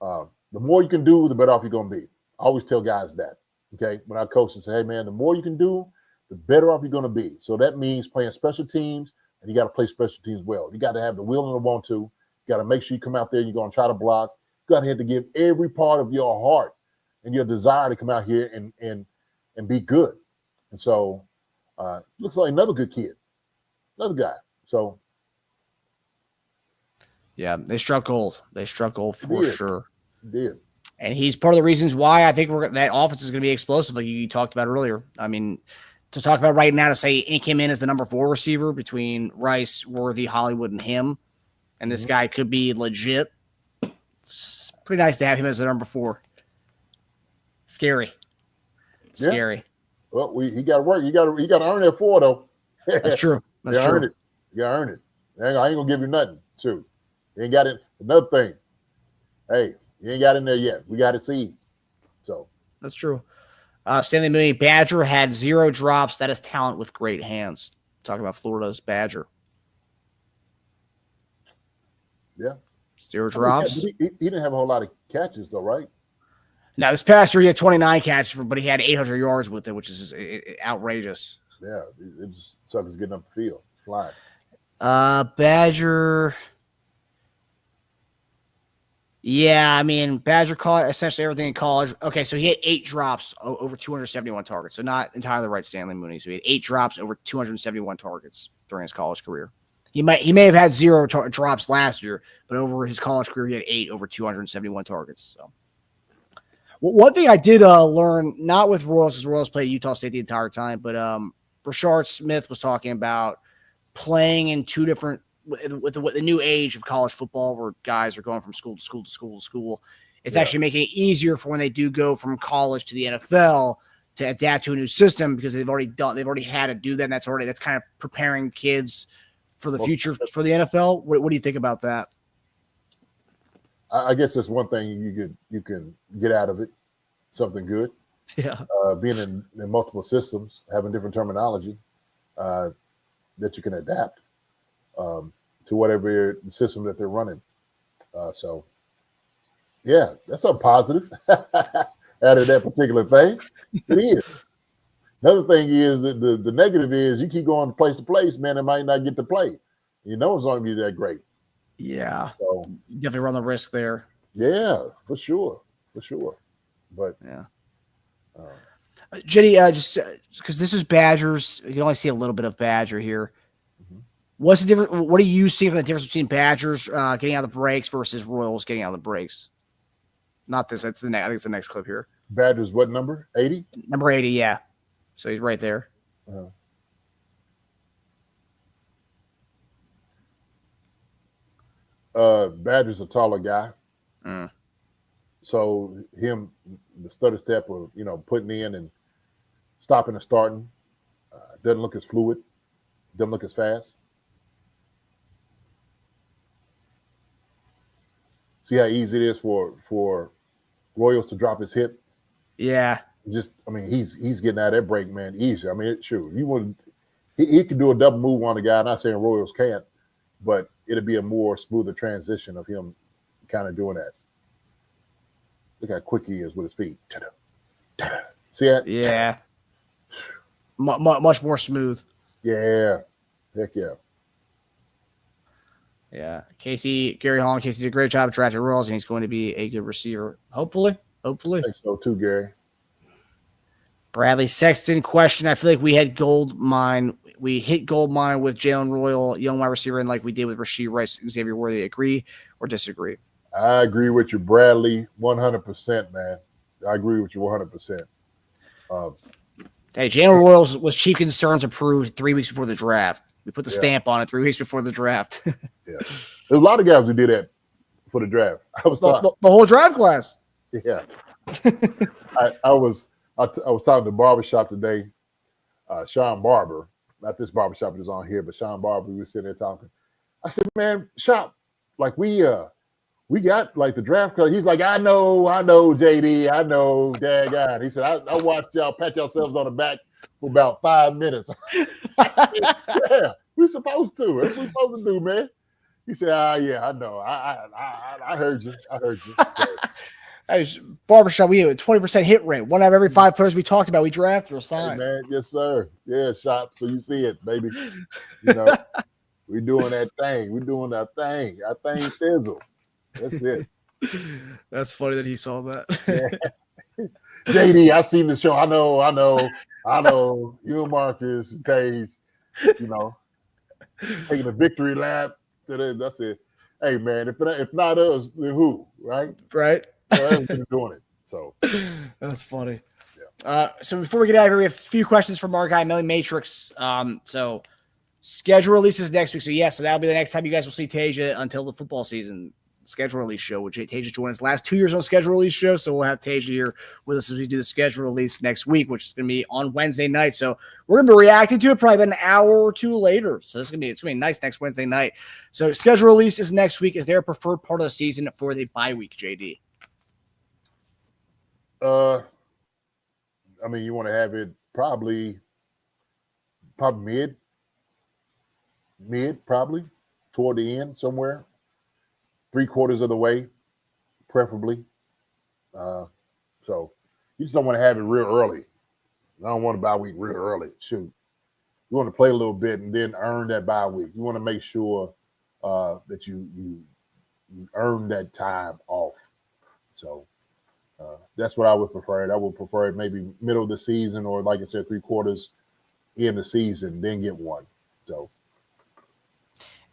the more you can do, the better off you're going to be. I always tell guys that. Okay, when I coach and say, hey man, the more you can do, the better off you're going to be. So that means playing special teams, and you got to play special teams well. You got to have the will and the want to. You got to make sure you come out there and you're going to try to block. You got to have to give every part of your heart and your desire to come out here and be good. And so looks like another good kid, another guy. So. Yeah, they struck gold. They struck gold for sure. Did. And he's part of the reasons why I think that offense is going to be explosive, like you talked about earlier. I mean, to talk about right now, to say Ink him in as the number 4 receiver between Rice, Worthy, Hollywood, and him, and this guy could be legit. It's pretty nice to have him as the number 4. Scary. Yeah. Well, he got to work. He got to earn that 4 though. That's true. That's true. Earn it. You got to earn it. I ain't gonna give you nothing. Too. You ain't got it. Another thing. Hey, you ain't got in there yet. We got to see. So that's true. Stanley Mooney, Badger had 0 drops. That is talent with great hands. Talking about Florida's Badger. Yeah. 0 drops. He didn't have a whole lot of catches though, right? Now, this past year he had 29 catches, but he had 800 yards with it, which is outrageous. Yeah, it just sucks getting up the field, flying. Badger. Yeah, I mean, Badger caught essentially everything in college. Okay, so he had 8 drops over 271 targets. So not entirely right, Stanley Mooney. So he had 8 drops over 271 targets during his college career. He may have had 0 drops last year, but over his college career, he had 8 over 271 targets. So, well, one thing I did learn, not with Royals, because Royals played Utah State the entire time, but Rashard Smith was talking about playing in 2 different with the new age of college football, where guys are going from school to school to school to school. It's actually making it easier for when they do go from college to the NFL to adapt to a new system, because they've already had to do that. And that's kind of preparing kids for the future for the NFL. What do you think about that? I guess that's one thing you can get out of it, something good. Yeah. Being in multiple systems, having different terminology that you can adapt to whatever system that they're running. So, yeah, that's a positive out of that particular thing. It is. Another thing is that the negative is you keep going place to place, man, it might not get to play. You know it's not going to be that great. Yeah. So you definitely run the risk there. Yeah, for sure. But yeah. JD, just because this is Badgers, you can only see a little bit of Badger here. What's the difference? What do you see from the difference between Badgers getting out of the breaks versus Royals getting out of the breaks? Not this. That's the next. I think it's the next clip here. Badgers, what number? 80? Number 80, yeah. So he's right there. Badger's a taller guy. So him, the stutter step of, putting in and stopping and starting doesn't look as fluid, doesn't look as fast. See how easy it is for Royals to drop his hip? Yeah. He's getting out of that break, man, easy. He could do a double move on the guy. I'm not saying Royals can't, but it'll be a more smoother transition of him kind of doing that. Look how quick he is with his feet. See that? Yeah. Much more smooth. Yeah. Heck yeah. Yeah. Gary Holland, Casey did a great job drafting Royals, and he's going to be a good receiver. Hopefully. I think so too, Gary. Bradley Sexton question. I feel like we hit gold mine with Jalen Royal, young wide receiver, and like we did with Rashee Rice, Xavier Worthy. Agree or disagree? I agree with you, Bradley, 100%, man. I agree with you 100%. Hey, Jalen Royal was chief concerns approved 3 weeks before the draft. We put the stamp on it 3 weeks before the draft. Yeah. There's a lot of guys who did that for the draft. I was the whole draft class. Yeah. I was talking to barbershop today. Sean Barber, not this barbershop is on here, but Sean Barber, we were sitting there talking. I said, man, Shop, like we got like the draft class. He's like, I know, JD, I know, daggone. He said, I watched y'all pat yourselves on the back for about 5 minutes. Yeah, we're supposed to. That's what we're supposed to do, man. He said, yeah, I know. I heard you. Hey, barbershop, we have a 20% hit rate. One out of every 5 players we talked about, we drafted or signed. Hey, man, yes, sir. Yeah, Shop. So you see it, baby. We're doing that thing. We're doing our thing. Our thing fizzle. That's it. That's funny that he saw that. Yeah. JD, I seen the show. I know. You and Marcus, Taze, taking a victory lap. That's it. Hey, man, if not us, then who? Right? Right. Everybody's doing it. So that's funny. Yeah. So before we get out of here, we have a few questions from our guy, Melly Matrix. So schedule releases next week. So that'll be the next time you guys will see Tasia until the football season. Schedule release show, which Tasia joined us last 2 years on schedule release show. So we'll have Tasia here with us as we do the schedule release next week, which is going to be on Wednesday night. So we're going to be reacting to it probably about an hour or two later. So it's going to be nice next Wednesday night. So schedule release is next week. Is there a preferred part of the season for the bye week, JD? You want to have it probably mid, probably toward the end somewhere. 3/4 of the way, preferably. So you just don't want to have it real early. I don't want a bye week real early. Shoot. You want to play a little bit and then earn that bye week. You want to make sure that you earn that time off. So that's what I would prefer. I would prefer it maybe middle of the season or, like I said, 3/4 in the season, then get one. So.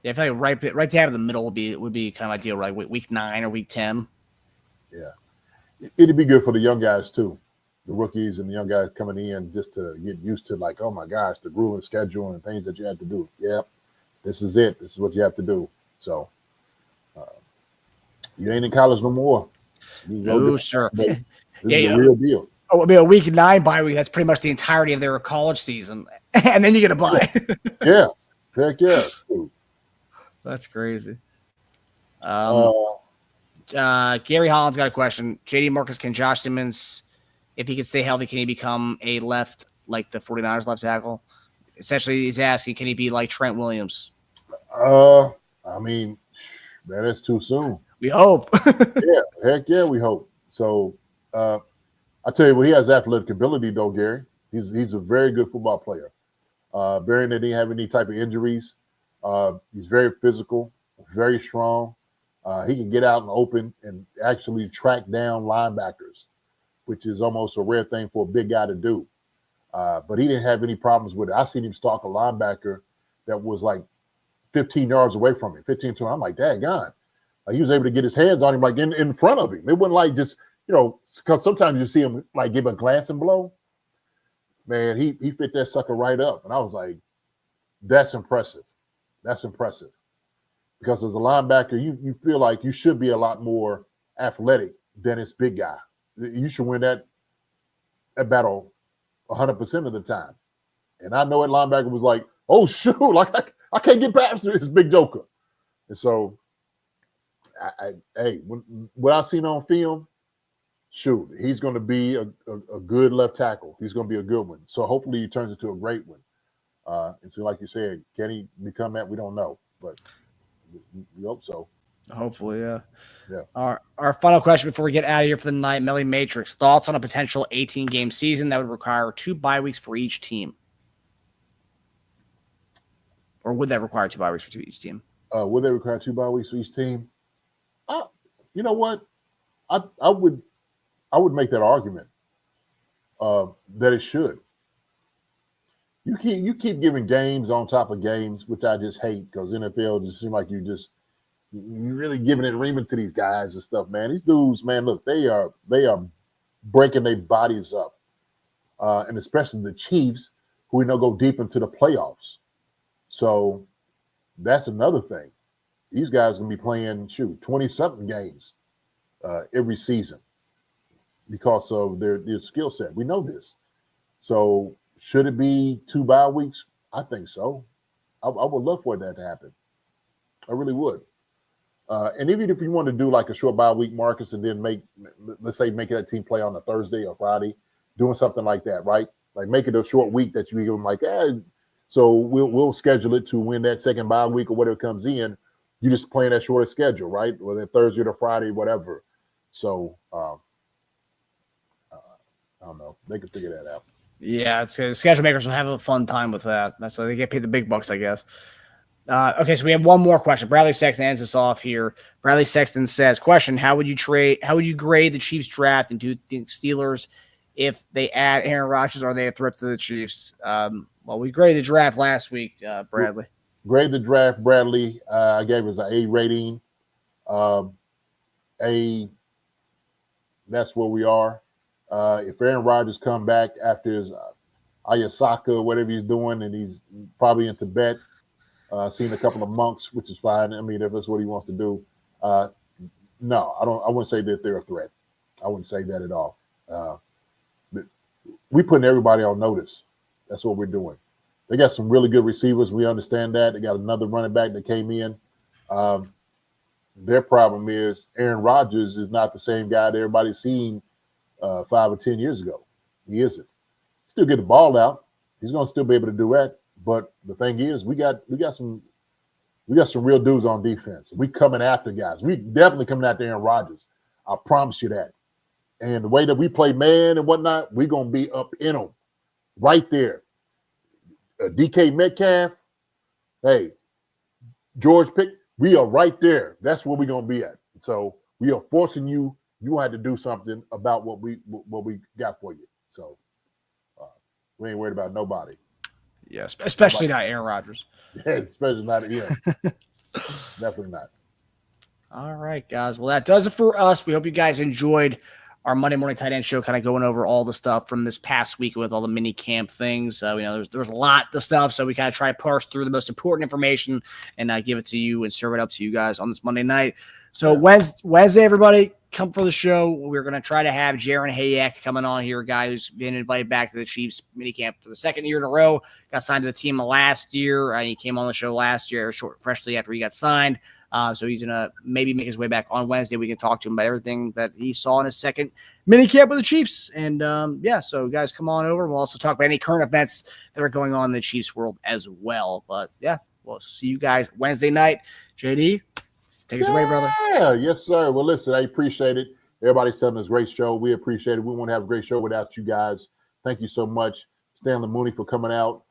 Yeah, I feel like right down in the middle would be kind of ideal, right? Week 9 or week 10. Yeah, it'd be good for the young guys too, the rookies and the young guys coming in, just to get used to, like, oh my gosh, the grueling schedule and things that you have to do. Yep, this is it. This is what you have to do. So you ain't in college no more. No, sir. This is a real deal. Oh, a week 9 bye week. That's pretty much the entirety of their college season, and then you get a bye. Yeah, heck yeah. That's crazy. Gary Holland's got a question. JD Marcus, can Josh Simmons, if he can stay healthy, can he become a left, like the 49ers left tackle? Essentially, he's asking, can he be like Trent Williams? Man, it's too soon. We hope. Yeah, heck yeah, we hope. So I tell you what, he has athletic ability though, Gary. He's a very good football player. Bearing that he didn't have any type of injuries. He's very physical, very strong. He can get out and open and actually track down linebackers, which is almost a rare thing for a big guy to do. But he didn't have any problems with it. I seen him stalk a linebacker that was like 15 yards away from him, 15 to. I'm like, daggone. Like, he was able to get his hands on him like in front of him. It wasn't like just, because sometimes you see him like give a glancing blow. Man, he fit that sucker right up. And I was like, that's impressive. That's impressive. Because as a linebacker, you feel like you should be a lot more athletic than this big guy. You should win that battle 100% of the time. And I know that linebacker was like, oh, shoot, like I can't get past this big joker. And so, what I've seen on film, shoot, he's going to be a good left tackle. He's going to be a good one. So hopefully he turns into a great one. And so, like you said, can he become that? We don't know, but we hope so. Hopefully, yeah. Yeah. Our final question before we get out of here for the night, Melly Matrix. Thoughts on a potential 18-game season that would require 2 bye weeks for each team? Or would that require 2 bye weeks for each team? Would they require 2 bye weeks for each team? You know what? I would make that argument that it should. You keep giving games on top of games, which I just hate, because NFL just seems like you're really giving it reaming to these guys and stuff, man. These dudes, man, look, they are breaking their bodies up, and especially the Chiefs, who we know go deep into the playoffs. So that's another thing. These guys are going to be playing 20-something games every season because of their skill set. We know this. So should it be 2 bye weeks? I think so. I would love for that to happen. I really would. And even if you want to do like a short bye week, Marcus, and then make that team play on a Thursday or Friday, doing something like that, right? Like make it a short week that you give them like, so we'll schedule it to when that second bye week or whatever comes in. You just playing that shorter schedule, right? Whether Thursday to Friday, whatever. So I don't know. They can figure that out. Yeah, the schedule makers will have a fun time with that. That's why they get paid the big bucks, I guess. Okay, so we have one more question. Bradley Sexton ends us off here. Bradley Sexton says, question, how would you grade the Chiefs draft, and do you think Steelers, if they add Aaron Rodgers, are they a threat to the Chiefs? Well, we graded the draft last week, Bradley. Grade the draft, Bradley. I gave us an A rating. That's where we are. If Aaron Rodgers come back after his ayahuasca or whatever he's doing, and he's probably in Tibet, seeing a couple of monks, which is fine. I mean, if that's what he wants to do. No, I wouldn't say that they're a threat. I wouldn't say that at all. We're putting everybody on notice. That's what we're doing. They got some really good receivers. We understand that. They got another running back that came in. Their problem is Aaron Rodgers is not the same guy that everybody's seen 5 or 10 years ago. He isn't. Still get the ball out. He's going to still be able to do that. But the thing is, we got some real dudes on defense. We coming after guys. We definitely coming after Aaron Rodgers. I promise you that. And the way that we play man and whatnot, we're going to be up in them right there. DK Metcalf, hey, George Pick, we are right there. That's where we're going to be at. So we are forcing you. You had to do something about what we got for you. So we ain't worried about nobody. Yes, especially not Aaron Rodgers. Yeah, especially not him. Definitely not. All right, guys. Well, that does it for us. We hope you guys enjoyed our Monday morning tight end show, kind of going over all the stuff from this past week with all the mini camp things. We know there's a lot of stuff, so we kind of try to parse through the most important information and give it to you and serve it up to you guys on this Monday night. So Wednesday, everybody, come for the show. We're going to try to have Jaron Hayek coming on here, a guy who's been invited back to the Chiefs minicamp for the second year in a row. Got signed to the team last year, and he came on the show last year, freshly after he got signed. So he's going to maybe make his way back on Wednesday. We can talk to him about everything that he saw in his second minicamp with the Chiefs. And, so guys, come on over. We'll also talk about any current events that are going on in the Chiefs world as well. But, yeah, we'll see you guys Wednesday night. JD, take us away, brother. Yeah, yes, sir. Well, listen, I appreciate it. Everybody's telling us great show. We appreciate it. We won't have a great show without you guys. Thank you so much. Stanley Mooney for coming out.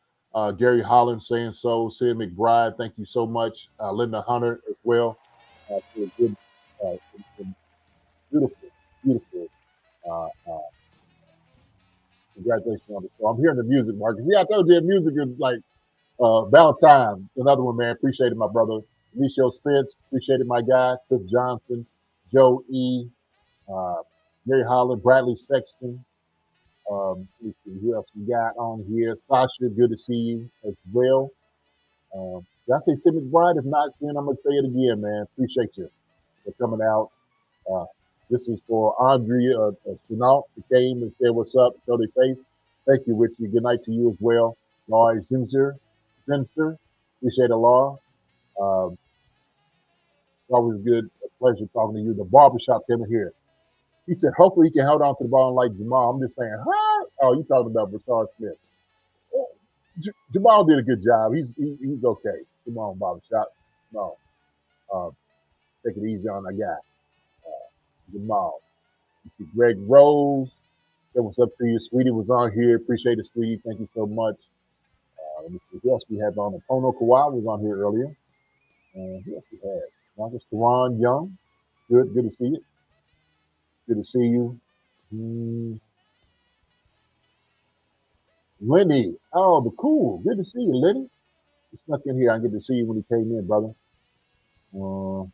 Gary Holland saying so. Sid McBride, thank you so much. Linda Hunter as well. For a good, beautiful Congratulations on the show. I'm hearing the music, Marcus. Yeah, I told you the music is like Valentine, another one, man. Appreciate it, my brother. Alicio Spence, appreciate it, my guy. Cliff Johnson, Joe E., Mary Holland, Bradley Sexton. Let's see who else we got on here. Sasha, good to see you as well. Did I say Sid McBride? If not, then I'm going to say it again, man. Appreciate you for coming out. This is for Andrea Chenault, who came and said, what's up, show their face. Thank you, Richie. Good night to you as well. Laura Zinser, appreciate it, Laura. It's always good, a pleasure talking to you. The barbershop came in here. He said, hopefully he can hold on to the ball like Jamal. I'm just saying, huh? Oh, you talking about Brashard Smith. Jamal did a good job. He's okay. Jamal barbershop. No. Take it easy on that guy. Jamal. You see Greg Rose. That was up to you. Sweetie was on here. Appreciate it, Sweetie. Thank you so much. Let me see who else we have on. Pono Kawhi was on here earlier. Who else we had? Marcus Teron Young. Good to see you. Good to see you. Lenny. Oh, the cool. Good to see you, Lenny. He snuck in here. I get to see you when he came in, brother. Let's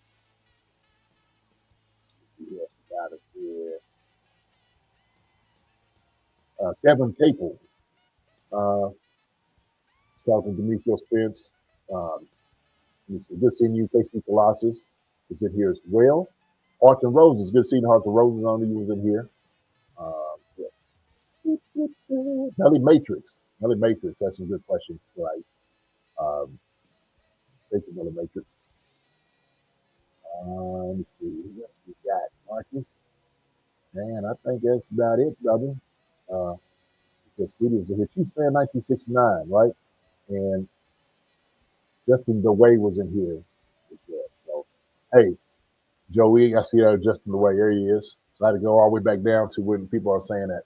see who else we got up here. Kevin Capel. Talking to Demetrius Spence. Good seeing you. Casey Colossus is in here as well. Hearts and Roses. Good seeing Hearts and Roses on you was in here. Nelly Matrix. That's some good questions, right? Thank you, Nelly Matrix. Let me see. Who else we got? Marcus. Man, I think that's about it, brother. The studios are here. Chiefs fan 1969, right? And Justin DeWay was in here. So, hey, Joey, I see that Justin DeWay. There he is. So I had to go all the way back down to when people are saying that.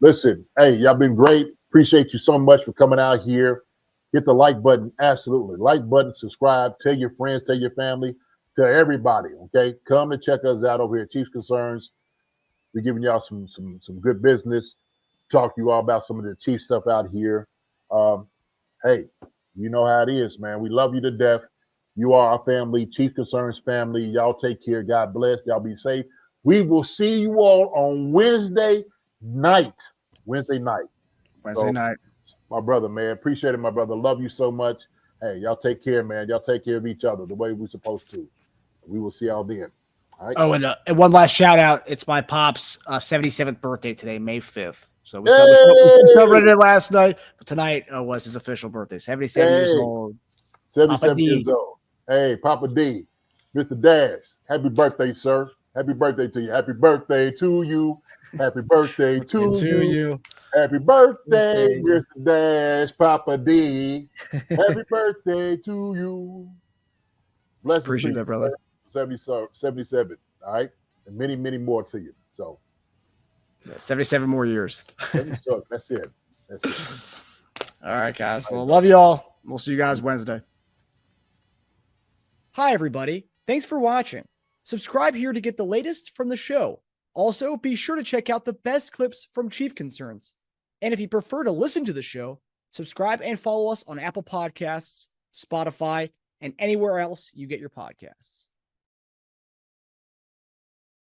Listen, hey, y'all been great. Appreciate you so much for coming out here. Hit the like button. Absolutely. Like button, subscribe. Tell your friends, tell your family, tell everybody, okay? Come and check us out over here at Chiefs Concerns. We're giving y'all some good business. Talk to you all about some of the Chief stuff out here. Hey, you know how it is, man. We love you to death. You are our family, Chief Concerns family. Y'all take care. God bless. Y'all be safe. We will see you all on Wednesday night. Wednesday night. My brother, man. Appreciate it, my brother. Love you so much. Hey, y'all take care, man. Y'all take care of each other the way we're supposed to. We will see y'all then. All right. Oh, and one last shout out. It's my pop's 77th birthday today, May 5th. So we celebrated it last night, but tonight was his official birthday. 77 years old. 77 years old. Hey, Papa D, Mr. Dash, happy birthday, sir. Happy birthday to you. Happy birthday to you. Happy birthday to you. Happy birthday, Mr. Dash, Papa D. Happy birthday to you. Blessings. Appreciate that, brother. 77. All right. And many, many more to you. So 77 more years. That's it. All right, guys. Well, love you all. We'll see you guys Wednesday. Hi, everybody. Thanks for watching. Subscribe here to get the latest from the show. Also, be sure to check out the best clips from Chief Concerns. And if you prefer to listen to the show, subscribe and follow us on Apple Podcasts, Spotify, and anywhere else you get your podcasts.